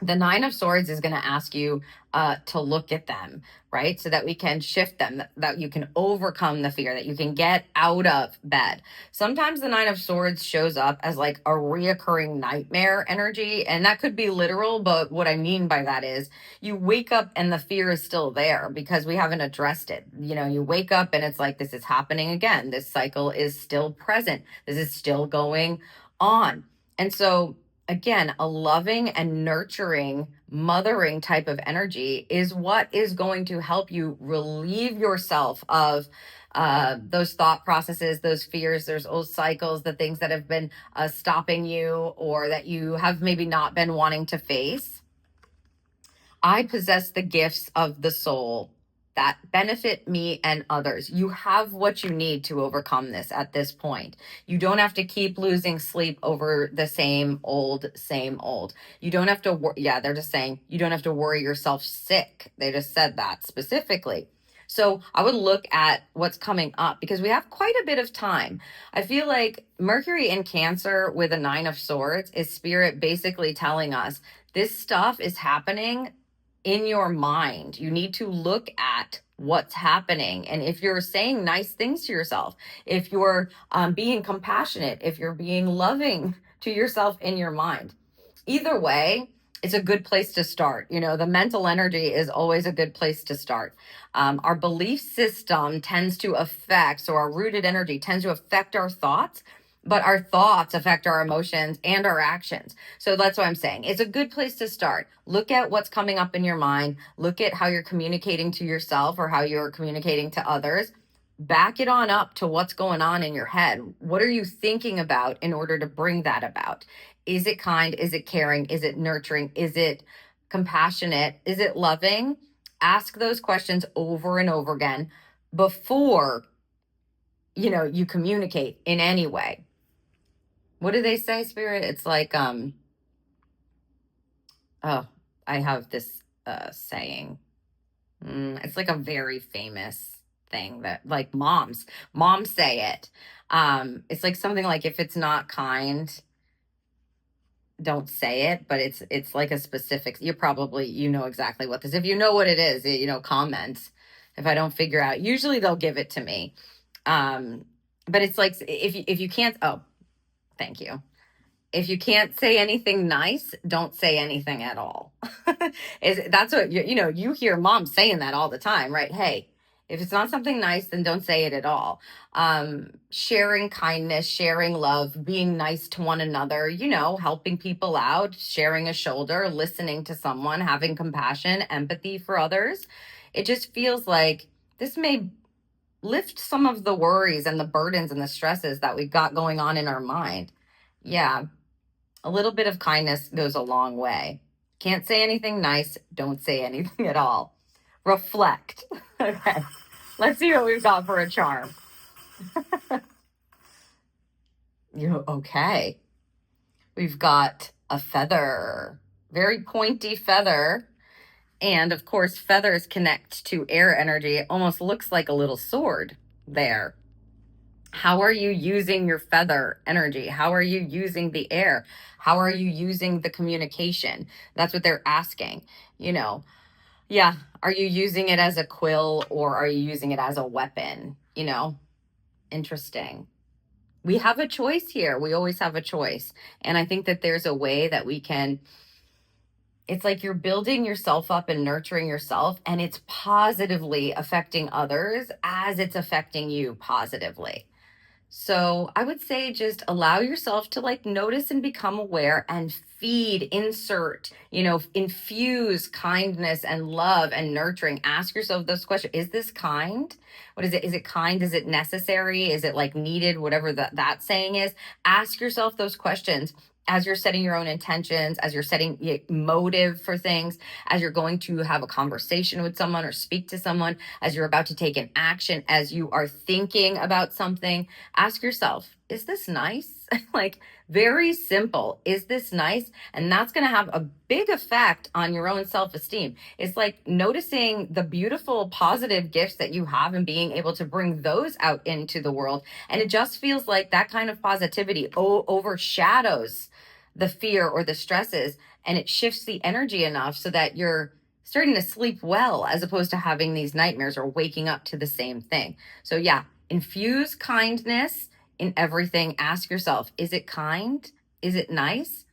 [SPEAKER 1] the Nine of Swords is going to ask you to look at them, right? So that we can shift them, that you can overcome the fear, that you can get out of bed. Sometimes the Nine of Swords shows up as like a reoccurring nightmare energy, and that could be literal, but what I mean by that is you wake up and the fear is still there because we haven't addressed it. You wake up and it's like, this is happening again. This cycle is still present. This is still going on. And so again, a loving and nurturing, mothering type of energy is what is going to help you relieve yourself of those thought processes, those fears, those old cycles, the things that have been stopping you or that you have maybe not been wanting to face. I possess the gifts of the soul that benefit me and others. You have what you need to overcome this at this point. You don't have to keep losing sleep over the same old. You don't have to, they're just saying you don't have to worry yourself sick. They just said that specifically. So I would look at what's coming up because we have quite a bit of time. I feel like Mercury in Cancer with a Nine of Swords is spirit basically telling us this stuff is happening in your mind. You need to look at what's happening. And if you're saying nice things to yourself, if you're being compassionate, if you're being loving to yourself in your mind, either way, it's a good place to start. The mental energy is always a good place to start. Our belief system tends to affect, so our rooted energy tends to affect our thoughts, but our thoughts affect our emotions and our actions. So that's what I'm saying. It's a good place to start. Look at what's coming up in your mind. Look at how you're communicating to yourself or how you're communicating to others. Back it on up to what's going on in your head. What are you thinking about in order to bring that about? Is it kind? Is it caring? Is it nurturing? Is it compassionate? Is it loving? Ask those questions over and over again before you communicate in any way. What do they say, Spirit? It's like, oh, I have this saying. It's like a very famous thing that like moms say it. It's like something like, if it's not kind, don't say it, but it's like a specific, you know exactly what this, if you know what it is, comment. If I don't figure out, usually they'll give it to me. But it's like, if you can't, oh, thank you. If you can't say anything nice, don't say anything at all. That's what you hear moms saying that all the time, right? Hey, if it's not something nice, then don't say it at all. Sharing kindness, sharing love, being nice to one another, helping people out, sharing a shoulder, listening to someone, having compassion, empathy for others. It just feels like this may lift some of the worries and the burdens and the stresses that we've got going on in our mind. Yeah. A little bit of kindness goes a long way. Can't say anything nice, don't say anything at all. Reflect. Okay. Let's see what we've got for a charm. Okay. We've got a feather. Very pointy feather. And of course, feathers connect to air energy. It almost looks like a little sword there. How are you using your feather energy? How are you using the air? How are you using the communication? That's what they're asking. Yeah. Are you using it as a quill or are you using it as a weapon? Interesting. We have a choice here. We always have a choice. And I think that there's a way that we can, it's like you're building yourself up and nurturing yourself, and it's positively affecting others as it's affecting you positively. So I would say just allow yourself to notice and become aware and infuse kindness and love and nurturing. Ask yourself those questions. Is this kind? What is it? Is it kind? Is it necessary? Is it needed? Whatever that saying is. Ask yourself those questions as you're setting your own intentions, as you're setting motive for things, as you're going to have a conversation with someone or speak to someone, as you're about to take an action, as you are thinking about something. Ask yourself, is this nice? Very simple. Is this nice? And that's going to have a big effect on your own self-esteem. It's like noticing the beautiful, positive gifts that you have and being able to bring those out into the world. And it just feels like that kind of positivity overshadows the fear or the stresses, and it shifts the energy enough so that you're starting to sleep well, as opposed to having these nightmares or waking up to the same thing. So yeah, infuse kindness in everything. Ask yourself, is it kind? Is it nice?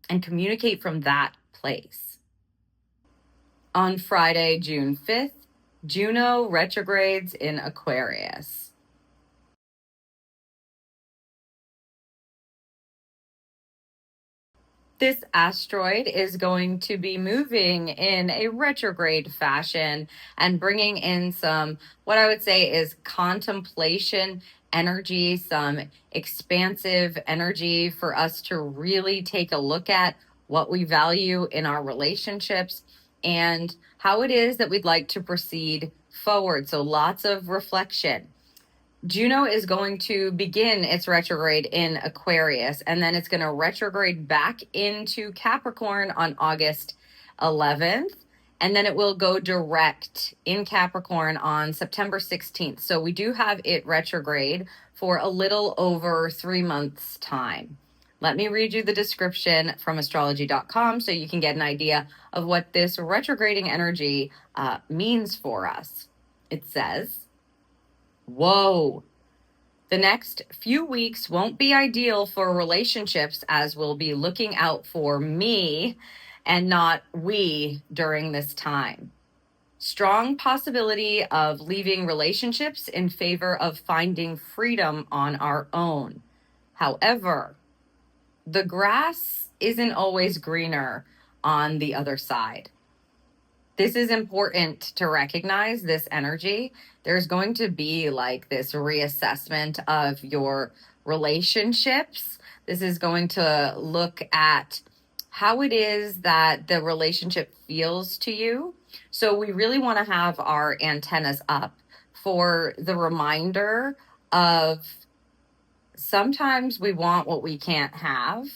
[SPEAKER 1] And communicate from that place. On Friday, June 5th, Juno retrogrades in Aquarius. This asteroid is going to be moving in a retrograde fashion and bringing in some, what I would say is contemplation energy, some expansive energy for us to really take a look at what we value in our relationships and how it is that we'd like to proceed forward. So lots of reflection. Juno is going to begin its retrograde in Aquarius, and then it's going to retrograde back into Capricorn on August 11th. And then it will go direct in Capricorn on September 16th. So we do have it retrograde for a little over 3 months' time. Let me read you the description from astrology.com so you can get an idea of what this retrograding energy means for us. It says, whoa, the next few weeks won't be ideal for relationships, as we'll be looking out for me and not we during this time. Strong possibility of leaving relationships in favor of finding freedom on our own. However, the grass isn't always greener on the other side. This is important to recognize this energy. There's going to be like this reassessment of your relationships. This is going to look at how it is that the relationship feels to you. So we really want to have our antennas up for the reminder of sometimes we want what we can't have.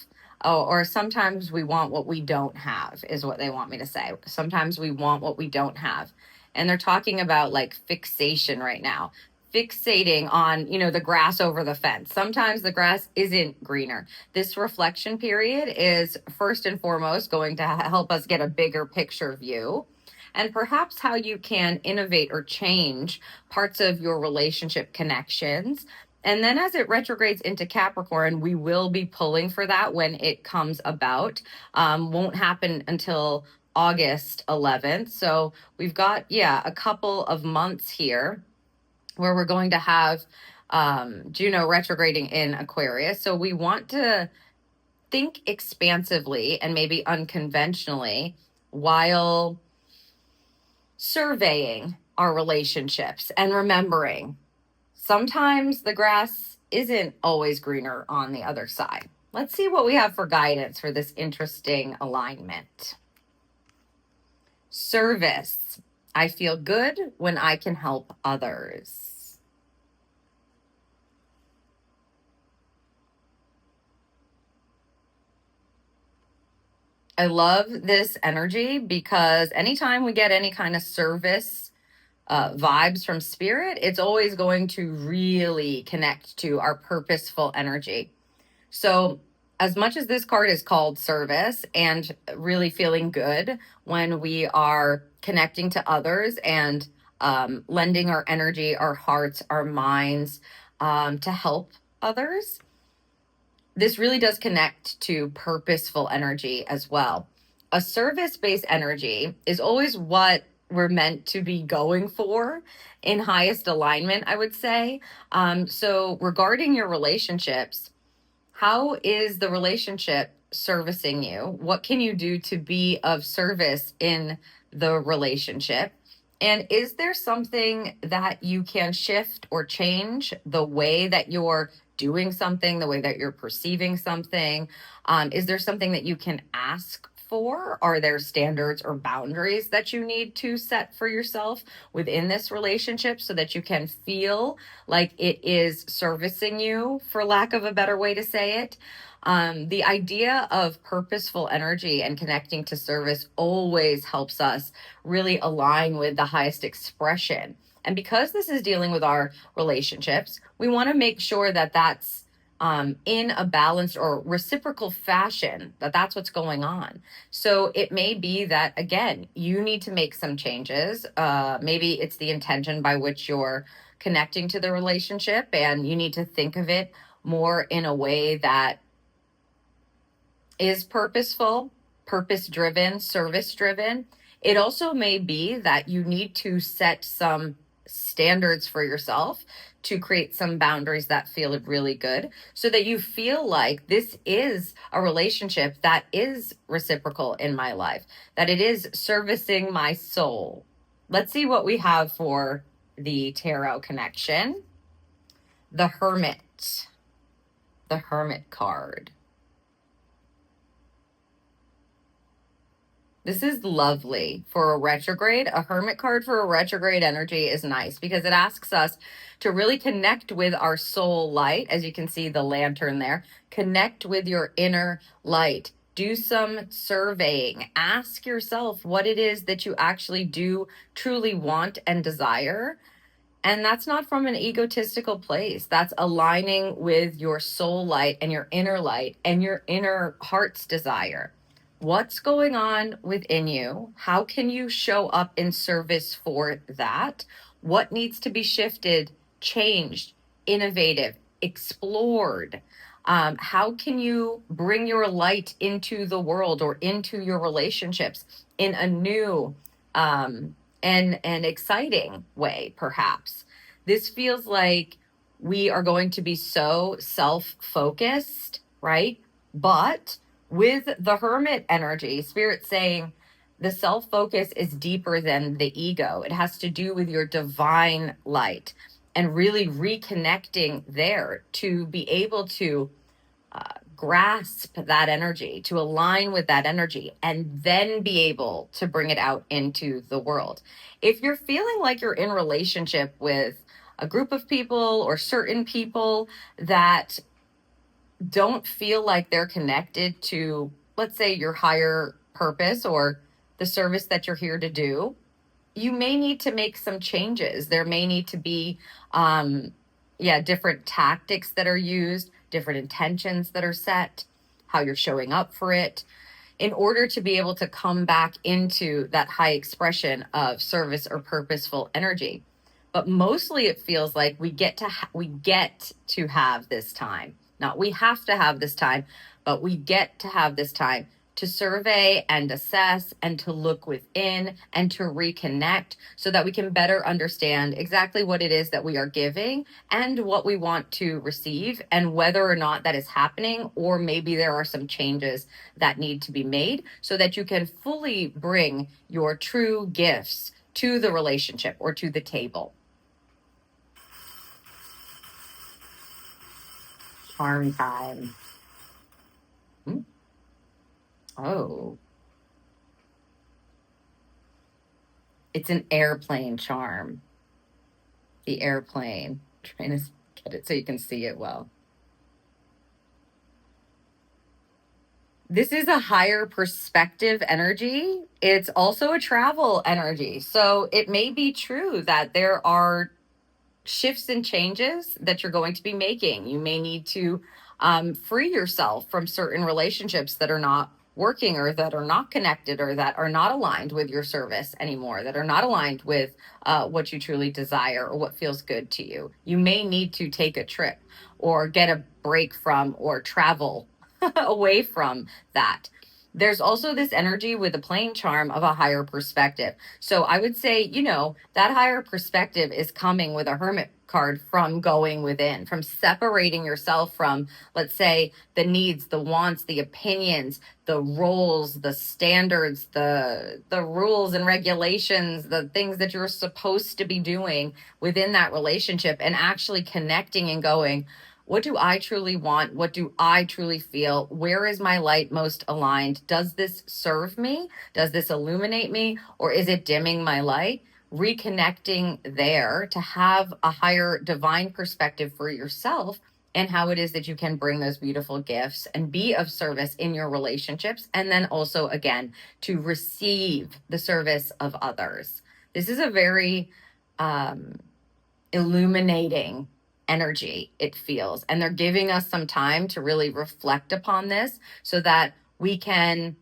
[SPEAKER 1] Oh, or sometimes we want what we don't have, is what they want me to say. Sometimes we want what we don't have. And they're talking about like fixation right now, fixating on, the grass over the fence. Sometimes the grass isn't greener. This reflection period is first and foremost going to help us get a bigger picture view, and perhaps how you can innovate or change parts of your relationship connections. And then as it retrogrades into Capricorn, we will be pulling for that when it comes about. Won't happen until August 11th. So we've got, a couple of months here where we're going to have Juno retrograding in Aquarius. So we want to think expansively and maybe unconventionally while surveying our relationships and remembering sometimes the grass isn't always greener on the other side. Let's see what we have for guidance for this interesting alignment. Service. I feel good when I can help others. I love this energy because anytime we get any kind of service vibes from spirit, it's always going to really connect to our purposeful energy. So as much as this card is called service and really feeling good when we are connecting to others and lending our energy, our hearts, our minds to help others, this really does connect to purposeful energy as well. A service-based energy is always what we're meant to be going for in highest alignment, I would say. So regarding your relationships, how is the relationship servicing you? What can you do to be of service in the relationship? And is there something that you can shift or change the way that you're doing something, the way that you're perceiving something? Is there something that you can ask for? Are there standards or boundaries that you need to set for yourself within this relationship so that you can feel like it is servicing you, for lack of a better way to say it? The idea of purposeful energy and connecting to service always helps us really align with the highest expression. And because this is dealing with our relationships, we want to make sure that that's in a balanced or reciprocal fashion, that's what's going on. So it may be that, again, you need to make some changes. Maybe it's the intention by which you're connecting to the relationship, and you need to think of it more in a way that is purposeful, purpose-driven, service-driven. It also may be that you need to set some standards for yourself to create some boundaries that feel really good so that you feel like this is a relationship that is reciprocal in my life, that it is servicing my soul. Let's see what we have for the tarot connection. The Hermit card. This is lovely for a retrograde. A Hermit card for a retrograde energy is nice because it asks us to really connect with our soul light. As you can see, the lantern there. Connect with your inner light. Do some surveying. Ask yourself what it is that you actually do truly want and desire. And that's not from an egotistical place. That's aligning with your soul light and your inner heart's desire. What's going on within you? How can you show up in service for that? What needs to be shifted, changed, innovative, explored? How can you bring your light into the world or into your relationships in a new and exciting way, perhaps? This feels like we are going to be so self-focused, right? But with the Hermit energy, Spirit's saying the self-focus is deeper than the ego. It has to do with your divine light and really reconnecting there to be able to grasp that energy, to align with that energy, and then be able to bring it out into the world. If you're feeling like you're in relationship with a group of people or certain people that don't feel like they're connected to, let's say, your higher purpose or the service that you're here to do, you may need to make some changes. There may need to be, different tactics that are used, different intentions that are set, how you're showing up for it, in order to be able to come back into that high expression of service or purposeful energy. But mostly it feels like we get to have this time. Not we have to have this time, but we get to have this time to survey and assess and to look within and to reconnect so that we can better understand exactly what it is that we are giving and what we want to receive and whether or not that is happening, or maybe there are some changes that need to be made so that you can fully bring your true gifts to the relationship or to the table. Charm time. Oh. It's an airplane charm. The airplane. I'm trying to get it so you can see it well. This is a higher perspective energy. It's also a travel energy. So it may be true that there are shifts and changes that you're going to be making. You may need to free yourself from certain relationships that are not working or that are not connected or that are not aligned with your service anymore, that are not aligned with what you truly desire or what feels good to you. You may need to take a trip or get a break from or travel away from that. There's also this energy with the plane charm of a higher perspective. So I would say, that higher perspective is coming with a Hermit card from going within, from separating yourself from, let's say, the needs, the wants, the opinions, the roles, the standards, the rules and regulations, the things that you're supposed to be doing within that relationship, and actually connecting and going, what do I truly want? What do I truly feel? Where is my light most aligned? Does this serve me? Does this illuminate me? Or is it dimming my light? Reconnecting there to have a higher divine perspective for yourself and how it is that you can bring those beautiful gifts and be of service in your relationships. And then also, again, to receive the service of others. This is a very illuminating energy, it feels, and they're giving us some time to really reflect upon this so that we can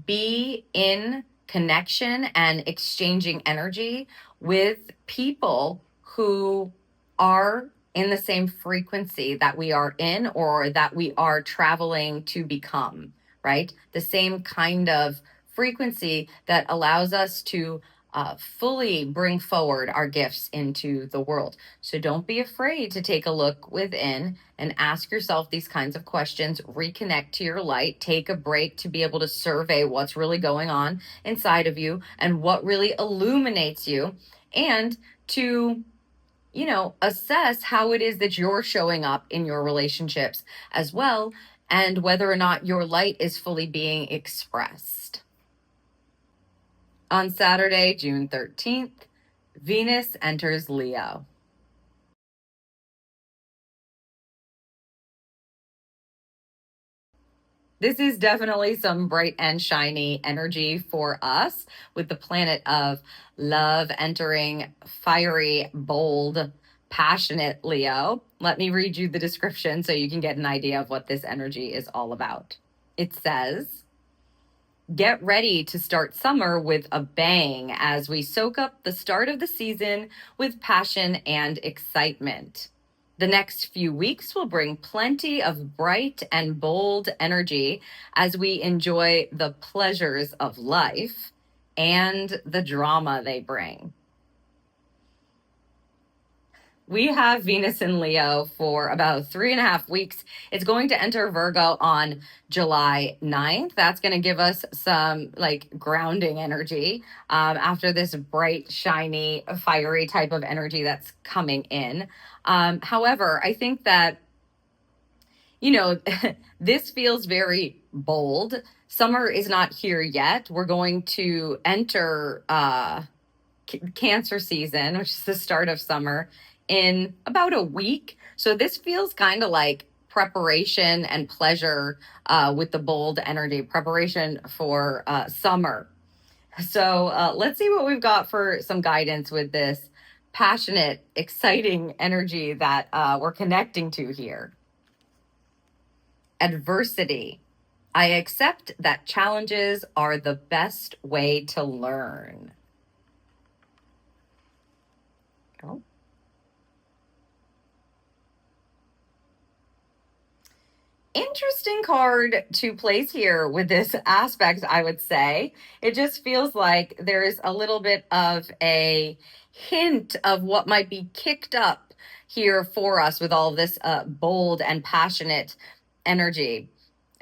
[SPEAKER 1] be in connection and exchanging energy with people who are in the same frequency that we are in or that we are traveling to become, right? The same kind of frequency that allows us to fully bring forward our gifts into the world. So don't be afraid to take a look within and ask yourself these kinds of questions, reconnect to your light, take a break to be able to survey what's really going on inside of you and what really illuminates you, and to assess how it is that you're showing up in your relationships as well, and whether or not your light is fully being expressed. On Saturday, June 13th, Venus enters Leo. This is definitely some bright and shiny energy for us, with the planet of love entering fiery, bold, passionate Leo. Let me read you the description so you can get an idea of what this energy is all about. It says, get ready to start summer with a bang as we soak up the start of the season with passion and excitement. The next few weeks will bring plenty of bright and bold energy as we enjoy the pleasures of life and the drama they bring. we have Venus in Leo for about 3.5 weeks. It's going to enter Virgo on July 9th. That's going to give us some like grounding energy after this bright, shiny, fiery type of energy that's coming in. However, I think that, you know, this feels very bold. Summer is not here yet. We're going to enter Cancer season, which is the start of summer, in about a week. So this feels kind of like preparation and pleasure with the bold energy, preparation for summer. So let's see what we've got for some guidance with this passionate, exciting energy that we're connecting to here. Adversity. I accept that challenges are the best way to learn. Oh. Interesting card to place here with this aspect, I would say. It just feels like there's a little bit of a hint of what might be kicked up here for us with all this bold and passionate energy.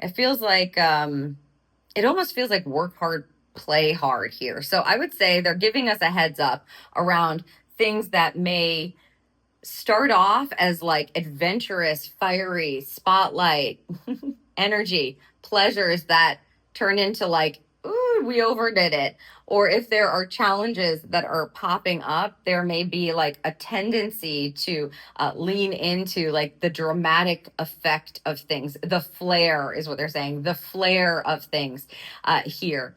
[SPEAKER 1] It feels like, it almost feels like work hard, play hard here. So I would say they're giving us a heads up around things that may start off as like adventurous, fiery, spotlight, energy, pleasures that turn into like, ooh, we overdid it. Or if there are challenges that are popping up, there may be like a tendency to lean into like the dramatic effect of things. The flair is what they're saying, the flair of things here.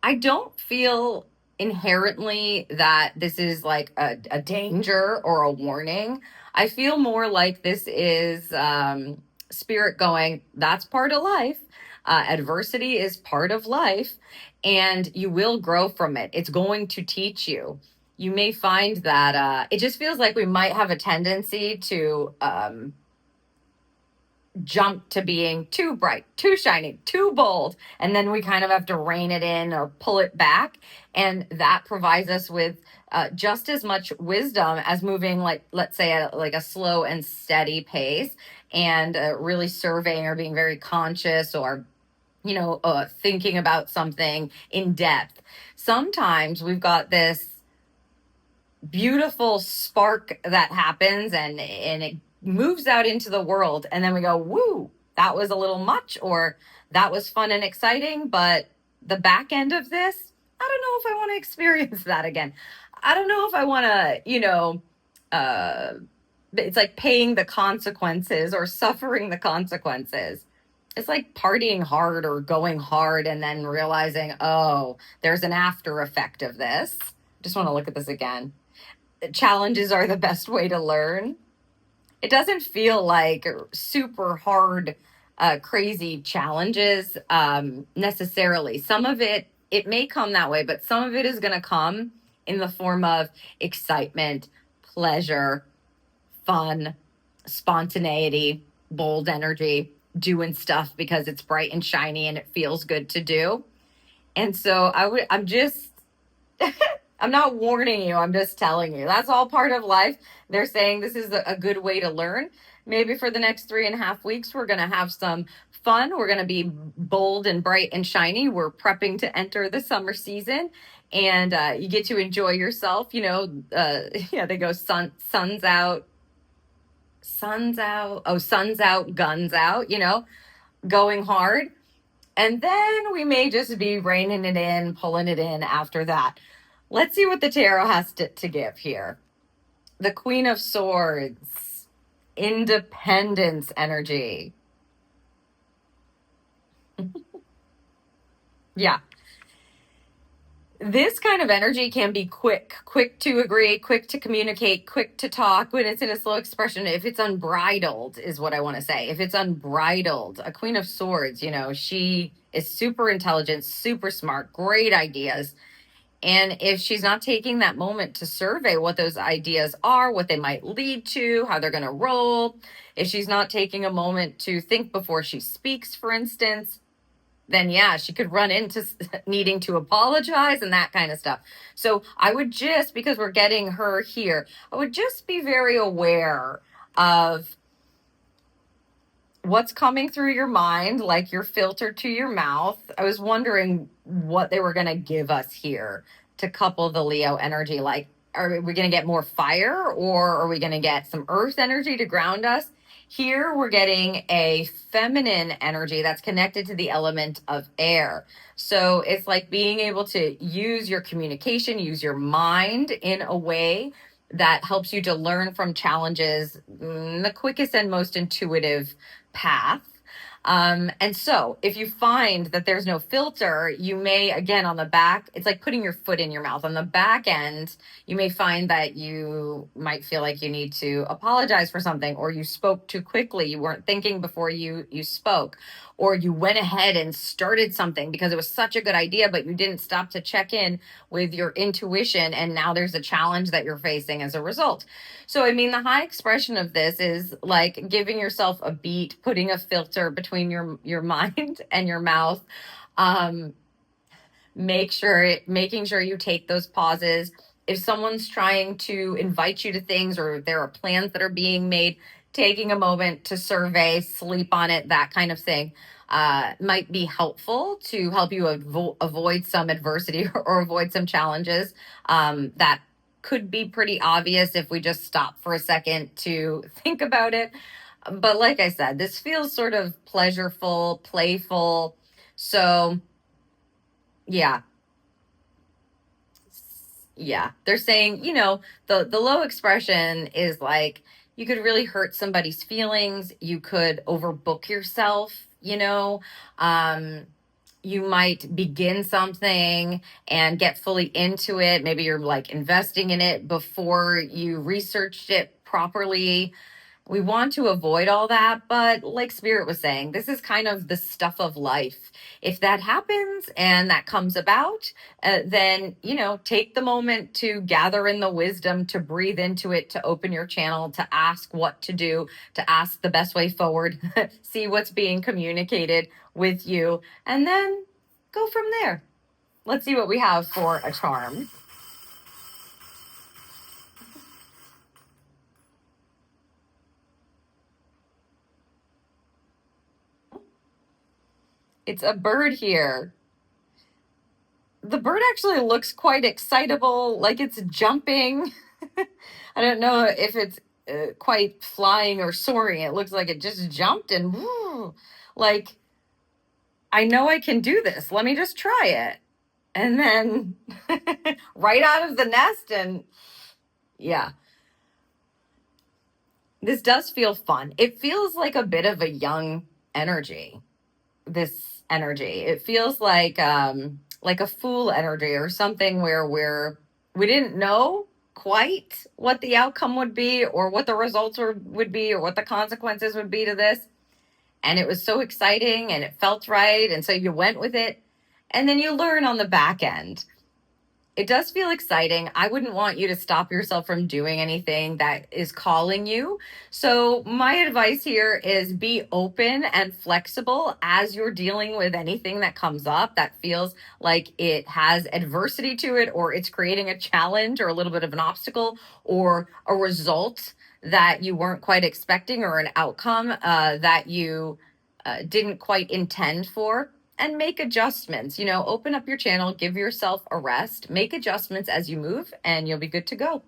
[SPEAKER 1] I don't feel inherently that this is like a danger or a warning. I feel more like this is spirit going, that's part of life. Adversity is part of life, and you will grow from it. It's going to teach you. You may find that it just feels like we might have a tendency to jump to being too bright, too shiny, too bold, and then we kind of have to rein it in or pull it back. And that provides us with just as much wisdom as moving, like, let's say, at like a slow and steady pace, and really surveying or being very conscious, or thinking about something in depth. Sometimes we've got this beautiful spark that happens, and it moves out into the world, and then we go, woo, that was a little much, or that was fun and exciting, but the back end of this, I don't know if I want to experience that again. I don't know if I want to, it's like paying the consequences or suffering the consequences. It's like partying hard or going hard and then realizing, oh, there's an after effect of this. Just want to look at this again. Challenges are the best way to learn. It doesn't feel like super hard, crazy challenges necessarily. Some of it may come that way, but some of it is going to come in the form of excitement, pleasure, fun, spontaneity, bold energy, doing stuff because it's bright and shiny and it feels good to do. And so I'm just... I'm not warning you, I'm just telling you. That's all part of life. They're saying this is a good way to learn. Maybe for the next 3.5 weeks, we're going to have some fun. We're going to be bold and bright and shiny. We're prepping to enter the summer season, and you get to enjoy yourself. They go sun's out, guns out, going hard. And then we may just be reining it in, pulling it in after that. Let's see what the tarot has to give here. The Queen of Swords, independence energy. Yeah. This kind of energy can be quick to agree, quick to communicate, quick to talk when it's in a slow expression. If it's unbridled is what I want to say. If it's unbridled, a Queen of Swords, she is super intelligent, super smart, great ideas. And if she's not taking that moment to survey what those ideas are, what they might lead to, how they're going to roll, if she's not taking a moment to think before she speaks, for instance, then yeah, she could run into needing to apologize and that kind of stuff. So I would just, because we're getting her here, I would just be very aware of what's coming through your mind, like your filter to your mouth. I was wondering what they were going to give us here to couple the Leo energy. Like, are we going to get more fire, or are we going to get some earth energy to ground us? Here we're getting a feminine energy that's connected to the element of air. So it's like being able to use your communication, use your mind in a way that helps you to learn from challenges, the quickest and most intuitive path. And so if you find that there's no filter, you may, again, on the back, it's like putting your foot in your mouth. On the back end, you may find that you might feel like you need to apologize for something, or you spoke too quickly. You weren't thinking before you spoke, or you went ahead and started something because it was such a good idea, but you didn't stop to check in with your intuition. And now there's a challenge that you're facing as a result. So, I mean, the high expression of this is like giving yourself a beat, putting a filter between your mind and your mouth. Making sure you take those pauses. If someone's trying to invite you to things, or there are plans that are being made, taking a moment to survey, sleep on it, that kind of thing, might be helpful to help you avoid some adversity or avoid some challenges that could be pretty obvious if we just stop for a second to think about it. But like I said, this feels sort of pleasureful, playful. So yeah. Yeah. They're saying, the low expression is like you could really hurt somebody's feelings. You could overbook yourself, you might begin something and get fully into it. Maybe you're like investing in it before you researched it properly. We want to avoid all that, but like Spirit was saying, this is kind of the stuff of life. If that happens and that comes about, then, take the moment to gather in the wisdom, to breathe into it, to open your channel, to ask what to do, to ask the best way forward, see what's being communicated with you, and then go from there. Let's see what we have for a charm. It's a bird here. The bird actually looks quite excitable, like it's jumping. I don't know if it's quite flying or soaring. It looks like it just jumped and woo, like, I know I can do this. Let me just try it. And then right out of the nest, and yeah. This does feel fun. It feels like a bit of a young energy. This energy. It feels like a fool energy, or something where we didn't know quite what the outcome would be, or what the results would be, or what the consequences would be to this. And it was so exciting and it felt right. And so you went with it. And then you learn on the back end. It does feel exciting. I wouldn't want you to stop yourself from doing anything that is calling you. So my advice here is be open and flexible as you're dealing with anything that comes up that feels like it has adversity to it, or it's creating a challenge, or a little bit of an obstacle, or a result that you weren't quite expecting, or an outcome that you didn't quite intend for. And make adjustments. Open up your channel, give yourself a rest, make adjustments as you move, and you'll be good to go.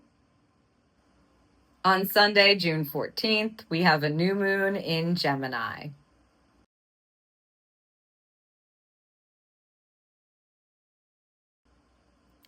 [SPEAKER 1] On Sunday, June 14th, we have a new moon in Gemini.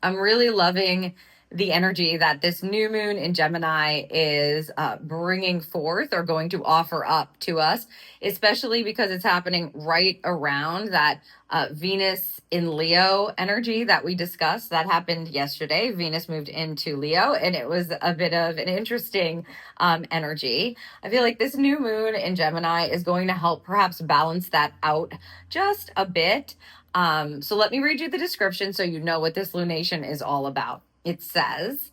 [SPEAKER 1] I'm really loving the energy that this new moon in Gemini is bringing forth, or going to offer up to us, especially because it's happening right around that Venus in Leo energy that we discussed. That happened yesterday. Venus moved into Leo, and it was a bit of an interesting energy. I feel like this new moon in Gemini is going to help perhaps balance that out just a bit. So let me read you the description so you know what this lunation is all about. It says,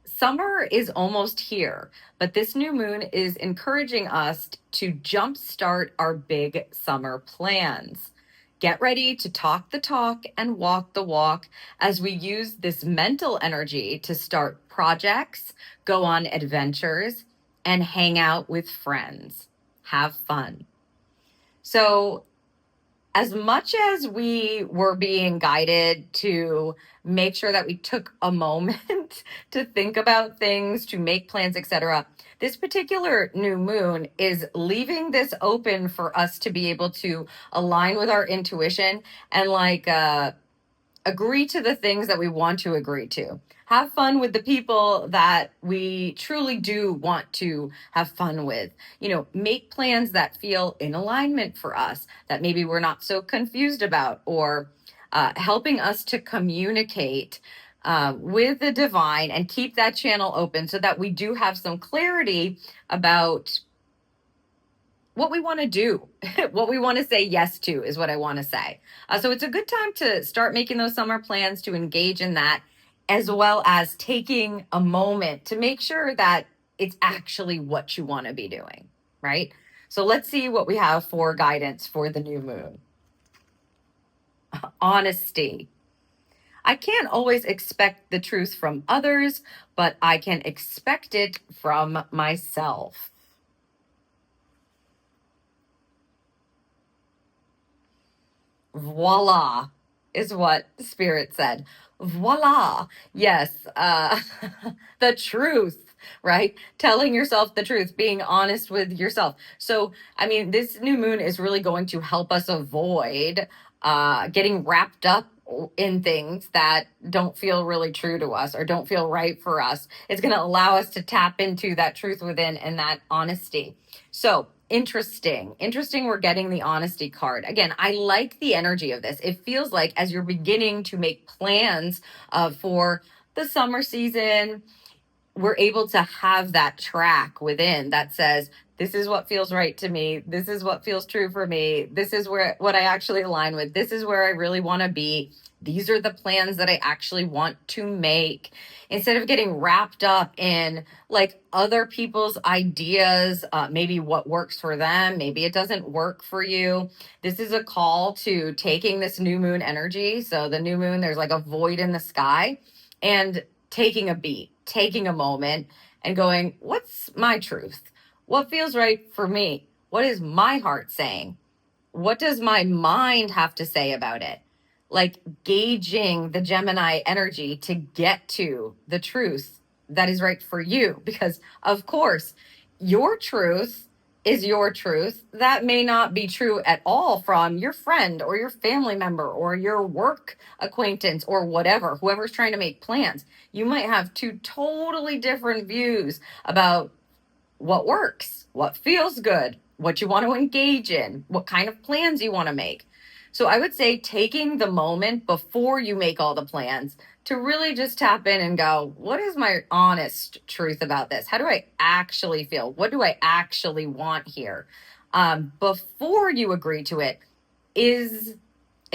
[SPEAKER 1] summer is almost here, but this new moon is encouraging us to jumpstart our big summer plans. Get ready to talk the talk and walk the walk as we use this mental energy to start projects, go on adventures, and hang out with friends. Have fun. So, as much as we were being guided to make sure that we took a moment to think about things, to make plans, etc., this particular new moon is leaving this open for us to be able to align with our intuition and agree to the things that we want to agree to. Have fun with the people that we truly do want to have fun with. Make plans that feel in alignment for us, that maybe we're not so confused about, or helping us to communicate with the divine and keep that channel open so that we do have some clarity about what we want to do, what we want to say yes to is what I want to say. So it's a good time to start making those summer plans, to engage in that, as well as taking a moment to make sure that it's actually what you want to be doing, right? So let's see what we have for guidance for the new moon. Honesty. I can't always expect the truth from others, but I can expect it from myself. Voila, is what Spirit said. Voila. Yes, the truth, right? Telling yourself the truth, being honest with yourself. So, this new moon is really going to help us avoid getting wrapped up in things that don't feel really true to us or don't feel right for us. It's going to allow us to tap into that truth within and that honesty. So, interesting we're getting the honesty card again. I like the energy of this. It feels like as you're beginning to make plans for the summer season, we're able to have that track within that says, this is what feels right to me, this is what feels true for me, this is what I actually align with, this is where I really want to be, these are the plans that I actually want to make, instead of getting wrapped up in other people's ideas, maybe what works for them, maybe it doesn't work for you. This is a call to taking this new moon energy. So the new moon, there's a void in the sky, and taking a beat, taking a moment and going, what's my truth? What feels right for me? What is my heart saying? What does my mind have to say about it? Gauging the Gemini energy to get to the truth that is right for you. Because, of course, your truth is your truth. That may not be true at all from your friend or your family member or your work acquaintance or whatever, whoever's trying to make plans. You might have two totally different views about what works, what feels good, what you want to engage in, what kind of plans you want to make. So I would say taking the moment before you make all the plans to really just tap in and go, what is my honest truth about this? How do I actually feel? What do I actually want here? Before you agree to it, it's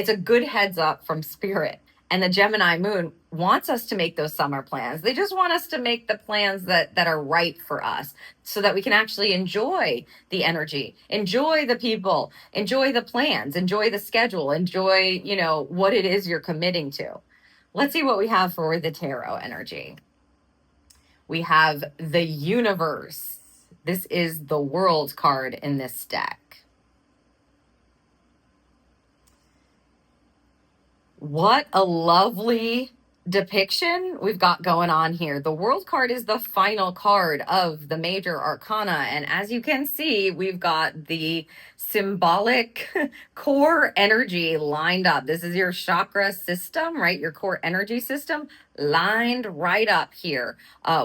[SPEAKER 1] a good heads up from Spirit. And the Gemini moon wants us to make those summer plans. They just want us to make the plans that are right for us so that we can actually enjoy the energy, enjoy the people, enjoy the plans, enjoy the schedule, enjoy, what it is you're committing to. Let's see what we have for the tarot energy. We have the universe. This is the world card in this deck. What a lovely depiction we've got going on here. The world card is the final card of the major arcana. And as you can see, we've got the symbolic core energy lined up. This is your chakra system, right? Your core energy system lined right up here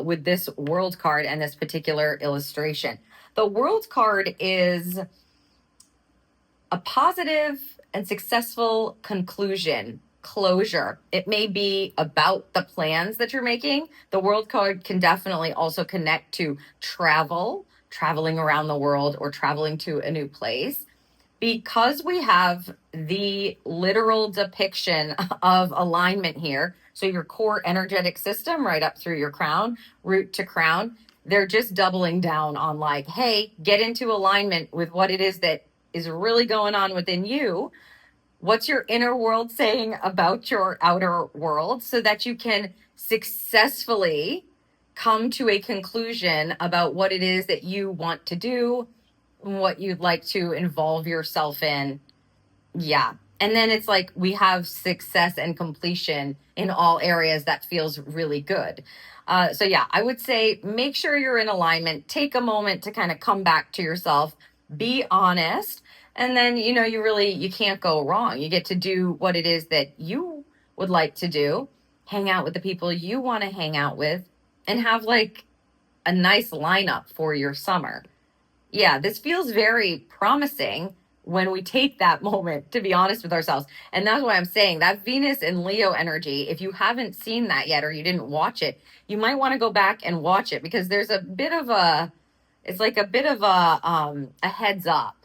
[SPEAKER 1] with this world card and this particular illustration. The world card is a positive and successful conclusion, closure. It may be about the plans that you're making. The world card can definitely also connect to traveling around the world or traveling to a new place. Because we have the literal depiction of alignment here, so your core energetic system right up through your crown, root to crown, they're just doubling down on hey, get into alignment with what it is that is really going on within you, What's your inner world saying about your outer world, so that you can successfully come to a conclusion about what it is that you want to do, what you'd like to involve yourself in. Yeah. And then it's like we have success and completion in all areas. That feels really good. So yeah, I would say make sure you're in alignment. Take a moment to kind of come back to yourself, be honest, and then you can't go wrong. You get to do what it is that you would like to do, hang out with the people you want to hang out with, and have like a nice lineup for your summer. Yeah, this feels very promising when we take that moment to be honest with ourselves. And that's why I'm saying that Venus and Leo energy, if you haven't seen that yet or you didn't watch it, you might want to go back and watch it, because there's a bit of a heads up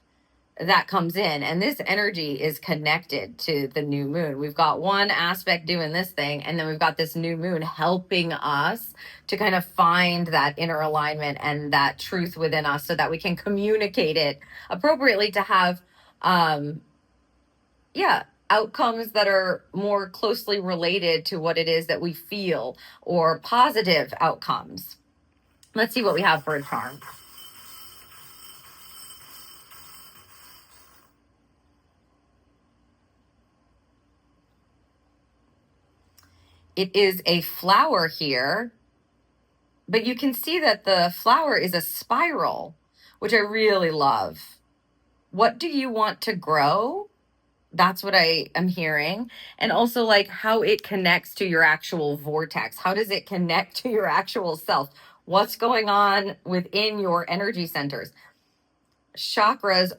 [SPEAKER 1] that comes in, and this energy is connected to the new moon. We've got one aspect doing this thing, and then we've got this new moon helping us to kind of find that inner alignment and that truth within us, so that we can communicate it appropriately to have outcomes that are more closely related to what it is that we feel, or positive outcomes. Let's see what we have for a charm. It is a flower here, but you can see that the flower is a spiral, which I really love. What do you want to grow? That's what I am hearing. And also like how it connects to your actual vortex. How does it connect to your actual self? What's going on within your energy centers? Chakras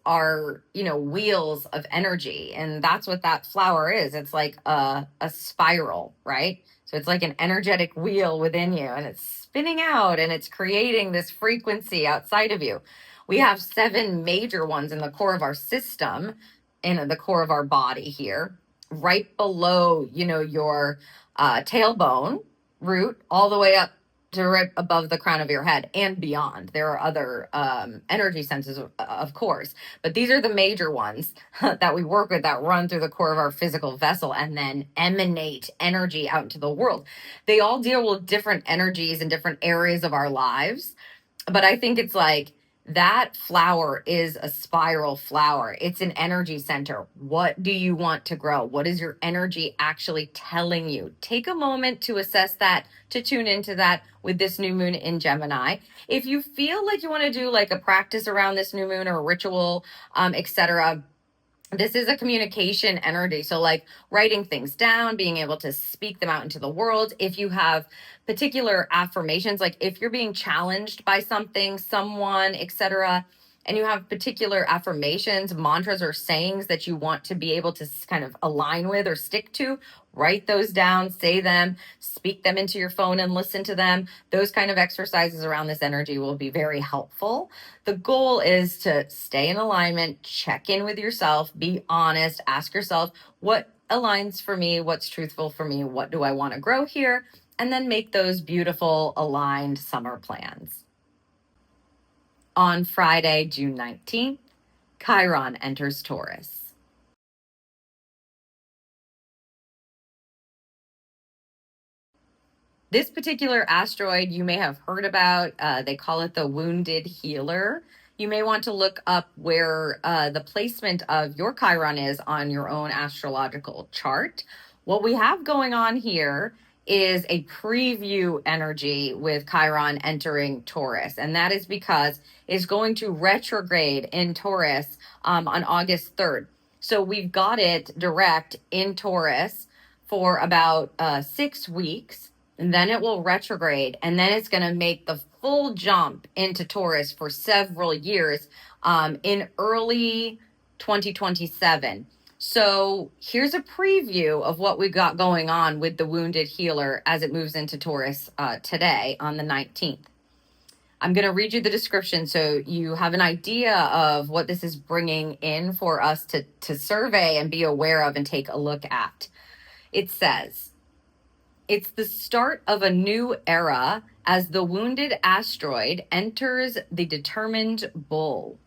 [SPEAKER 1] are wheels of energy, and that's what that flower is. It's like a spiral, right? So it's like an energetic wheel within you, and it's spinning out, and it's creating this frequency outside of you. We have 7 major ones in the core of our system, in the core of our body here, right below your tailbone root, all the way up to right above the crown of your head and beyond. There are other energy centers, of course, but these are the major ones that we work with, that run through the core of our physical vessel and then emanate energy out into the world. They all deal with different energies in different areas of our lives, but I think it's like that flower is a spiral flower. It's an energy center. What do you want to grow? What is your energy actually telling you? Take a moment to assess that, to tune into that with this new moon in Gemini. If you feel like you want to do like a practice around this new moon or a ritual, etc., this is a communication energy. So like writing things down, being able to speak them out into the world. If you have particular affirmations, like if you're being challenged by something, someone, etc., and you have particular affirmations, mantras, or sayings that you want to be able to kind of align with or stick to, write those down, say them, speak them into your phone and listen to them. Those kind of exercises around this energy will be very helpful. The goal is to stay in alignment, check in with yourself, be honest, ask yourself what aligns for me, what's truthful for me, what do I want to grow here, and then make those beautiful aligned summer plans. On Friday, June 19th, Chiron enters Taurus. This particular asteroid you may have heard about. They call it the wounded healer. You may want to look up where the placement of your Chiron is on your own astrological chart. What we have going on here is a preview energy with Chiron entering Taurus. And that is because it's going to retrograde in Taurus on August 3rd. So we've got it direct in Taurus for about 6 weeks. And then it will retrograde, and then it's going to make the full jump into Taurus for several years in early 2027. So here's a preview of what we've got going on with the wounded healer as it moves into Taurus today on the 19th. I'm going to read you the description so you have an idea of what this is bringing in for us to survey and be aware of and take a look at. It says, it's the start of a new era as the wounded asteroid enters the determined bull.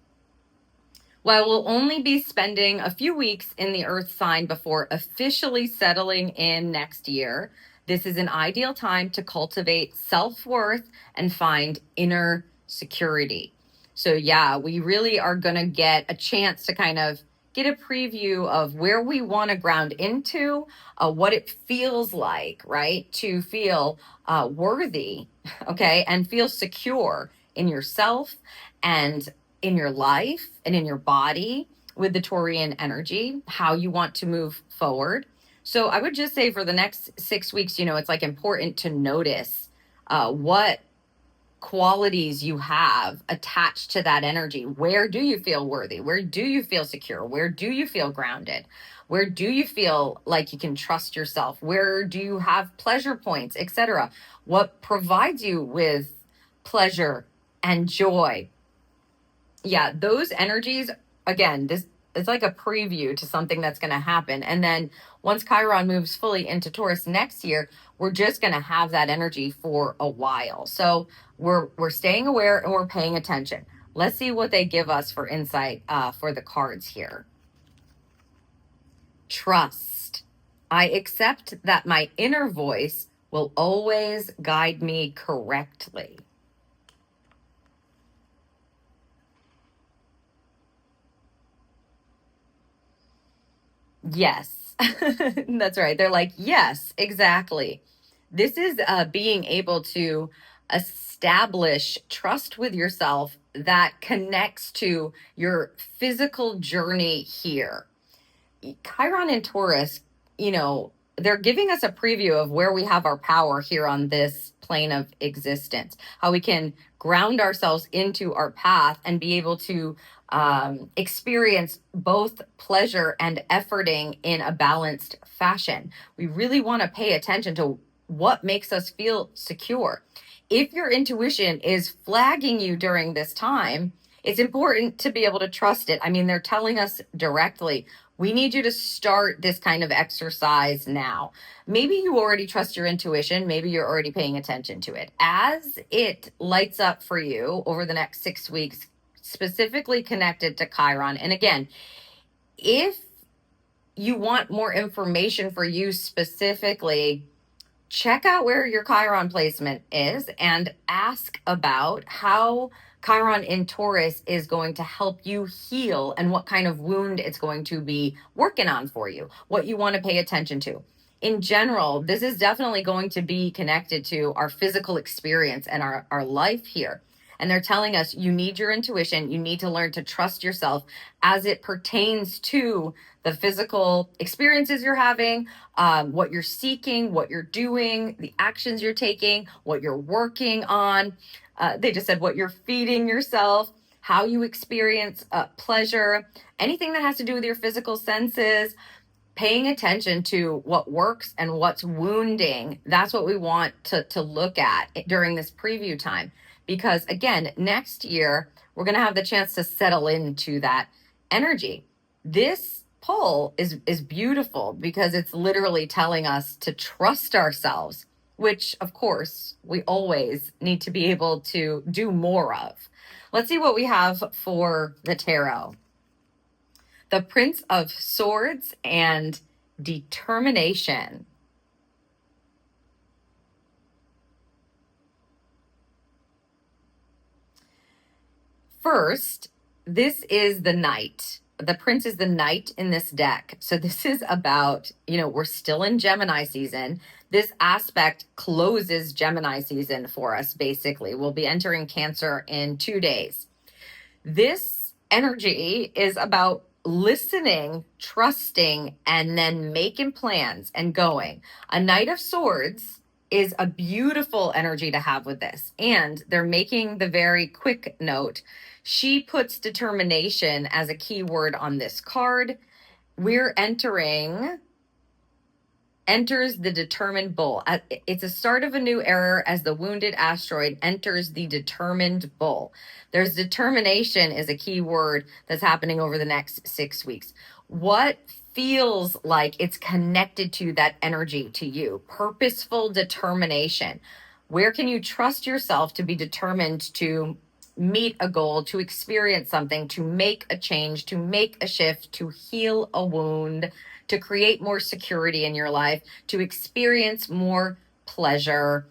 [SPEAKER 1] While we'll only be spending a few weeks in the Earth sign before officially settling in next year, this is an ideal time to cultivate self-worth and find inner security. So yeah, we really are going to get a chance to kind of get a preview of where we want to ground into, what it feels like, right? To feel worthy, okay, and feel secure in yourself and in your life and in your body with the Taurian energy, how you want to move forward. So I would just say for the next 6 weeks, it's like important to notice what qualities you have attached to that energy. Where do you feel worthy? Where do you feel secure? Where do you feel grounded? Where do you feel like you can trust yourself? Where do you have pleasure points, etc.? What provides you with pleasure and joy? Yeah, those energies, again, this it's like a preview to something that's going to happen. And then once Chiron moves fully into Taurus next year, we're just going to have that energy for a while. So we're staying aware and we're paying attention. Let's see what they give us for insight for the cards here. Trust. I accept that my inner voice will always guide me correctly. Yes, that's right. They're like, yes, exactly. This is being able to establish trust with yourself that connects to your physical journey here. Chiron and Taurus, they're giving us a preview of where we have our power here on this plane of existence, how we can ground ourselves into our path and be able to experience both pleasure and efforting in a balanced fashion. We really want to pay attention to what makes us feel secure. If your intuition is flagging you during this time, it's important to be able to trust it. I mean, they're telling us directly, we need you to start this kind of exercise now. Maybe you already trust your intuition. Maybe you're already paying attention to it. As it lights up for you over the next 6 weeks, specifically connected to Chiron. And again, if you want more information for you specifically, check out where your Chiron placement is and ask about how Chiron in Taurus is going to help you heal and what kind of wound it's going to be working on for you, what you want to pay attention to. In general, this is definitely going to be connected to our physical experience and our life here. And they're telling us you need your intuition. You need to learn to trust yourself as it pertains to the physical experiences you're having, what you're seeking, what you're doing, the actions you're taking, what you're working on. They just said what you're feeding yourself, how you experience pleasure, anything that has to do with your physical senses, paying attention to what works and what's wounding. That's what we want to look at during this preview time. Because again, next year, we're going to have the chance to settle into that energy. This pull is beautiful because it's literally telling us to trust ourselves, which of course we always need to be able to do more of. Let's see what we have for the tarot. The Prince of Swords and determination. First, this is the Knight. The Prince is the Knight in this deck. So this is about, we're still in Gemini season. This aspect closes Gemini season for us, basically. We'll be entering Cancer in 2 days. This energy is about listening, trusting, and then making plans and going. A Knight of Swords is a beautiful energy to have with this. And they're making the very quick note. She puts determination as a key word on this card. We're enters the determined bull. It's a start of a new era as the wounded asteroid enters the determined bull. There's determination is a key word that's happening over the next 6 weeks. What feels like it's connected to that energy to you? Purposeful determination. Where can you trust yourself to be determined to meet a goal, to experience something, to make a change, to make a shift, to heal a wound, to create more security in your life, to experience more pleasure.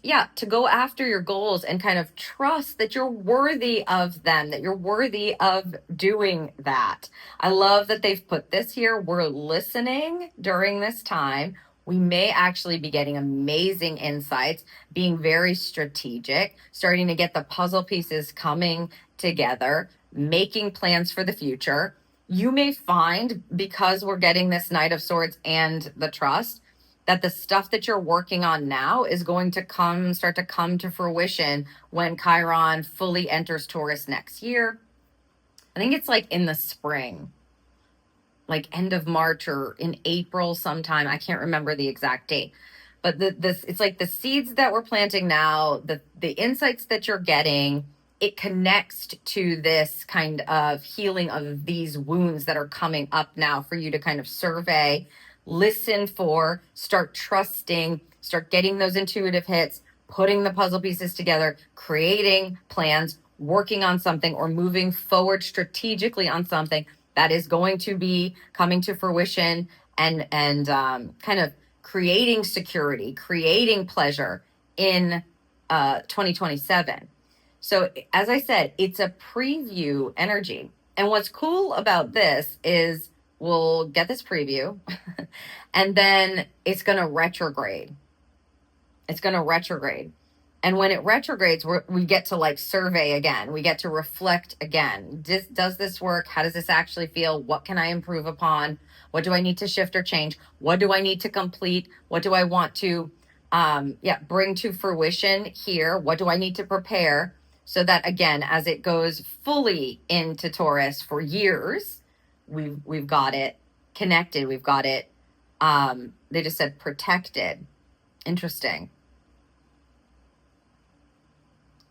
[SPEAKER 1] Yeah, to go after your goals and kind of trust that you're worthy of them, that you're worthy of doing that. I love that they've put this here. We're listening during this time. We may actually be getting amazing insights, being very strategic, starting to get the puzzle pieces coming together, making plans for the future. You may find, because we're getting this Knight of Swords and the Trust, that the stuff that you're working on now is going to start to come to fruition when Chiron fully enters Taurus next year. I think it's like in the spring, like end of March or in April sometime. I can't remember the exact date. But it's like the seeds that we're planting now, the insights that you're getting, it connects to this kind of healing of these wounds that are coming up now for you to kind of survey, listen for, start trusting, start getting those intuitive hits, putting the puzzle pieces together, creating plans, working on something, or moving forward strategically on something that is going to be coming to fruition and kind of creating security, creating pleasure in 2027. So as I said, it's a preview energy. And what's cool about this is we'll get this preview and then it's going to retrograde. It's going to retrograde. And when it retrogrades, we get to like survey again. We get to reflect again. Does this work? How does this actually feel? What can I improve upon? What do I need to shift or change? What do I need to complete? What do I want to bring to fruition here? What do I need to prepare? So that again, as it goes fully into Taurus for years, we've got it connected. We've got it, they just said protected. Interesting.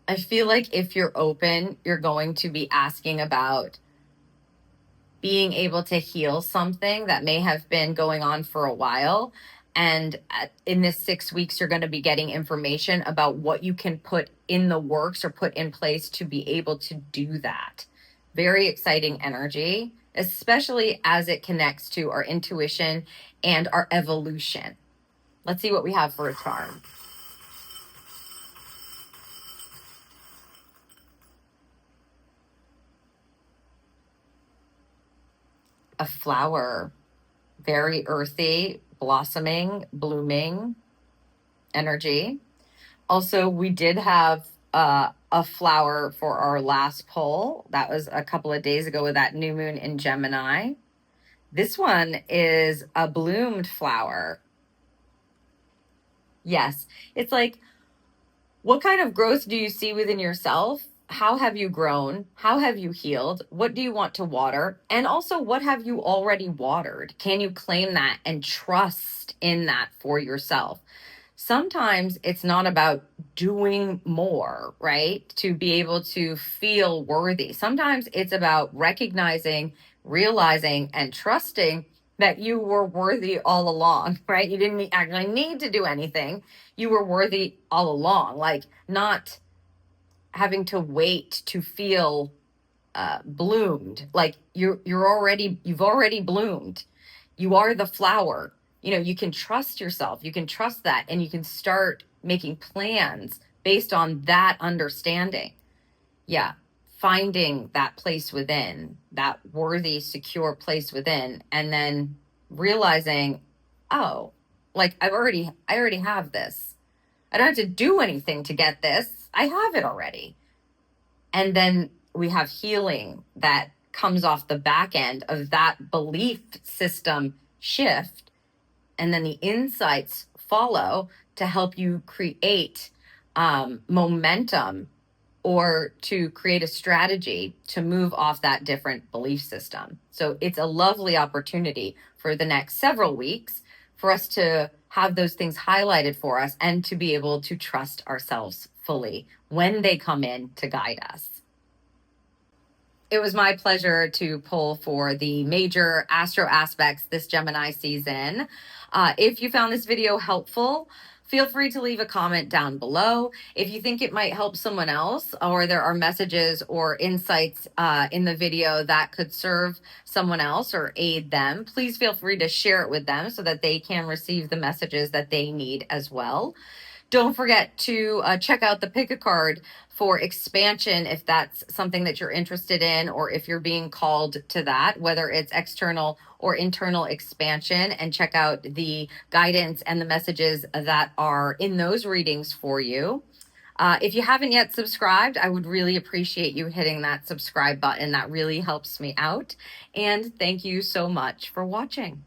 [SPEAKER 1] I feel like if you're open, you're going to be asking about being able to heal something that may have been going on for a while. And in this 6 weeks, you're going to be getting information about what you can put in the works or put in place to be able to do that. Very exciting energy, especially as it connects to our intuition and our evolution. Let's see what we have for a charm. A flower, very earthy, blossoming, blooming energy. Also, we did have a flower for our last poll. That was a couple of days ago with that new moon in Gemini. This one is a bloomed flower. Yes, it's like, what kind of growth do you see within yourself? How have you grown? How have you healed? What do you want to water? And also, what have you already watered? Can you claim that and trust in that for yourself? Sometimes it's not about doing more, right? To be able to feel worthy. Sometimes it's about recognizing, realizing, and trusting that you were worthy all along, right? You didn't actually need to do anything. You were worthy all along, like not having to wait to feel bloomed. Like you've already bloomed. You are the flower. You know, you can trust yourself. You can trust that, and you can start making plans based on that understanding. Yeah, finding that place within, that worthy, secure place within, and then realizing, oh, like I already have this. I don't have to do anything to get this. I have it already. And then we have healing that comes off the back end of that belief system shift. And then the insights follow to help you create momentum or to create a strategy to move off that different belief system. So it's a lovely opportunity for the next several weeks for us to have those things highlighted for us and to be able to trust ourselves fully when they come in to guide us. It was my pleasure to pull for the major astro aspects this Gemini season. If you found this video helpful, feel free to leave a comment down below. If you think it might help someone else, or there are messages or insights in the video that could serve someone else or aid them, please feel free to share it with them so that they can receive the messages that they need as well. Don't forget to check out the pick a card for expansion if that's something that you're interested in, or if you're being called to that, whether it's external or internal expansion, and check out the guidance and the messages that are in those readings for you. If you haven't yet subscribed, I would really appreciate you hitting that subscribe button. That really helps me out. And thank you so much for watching.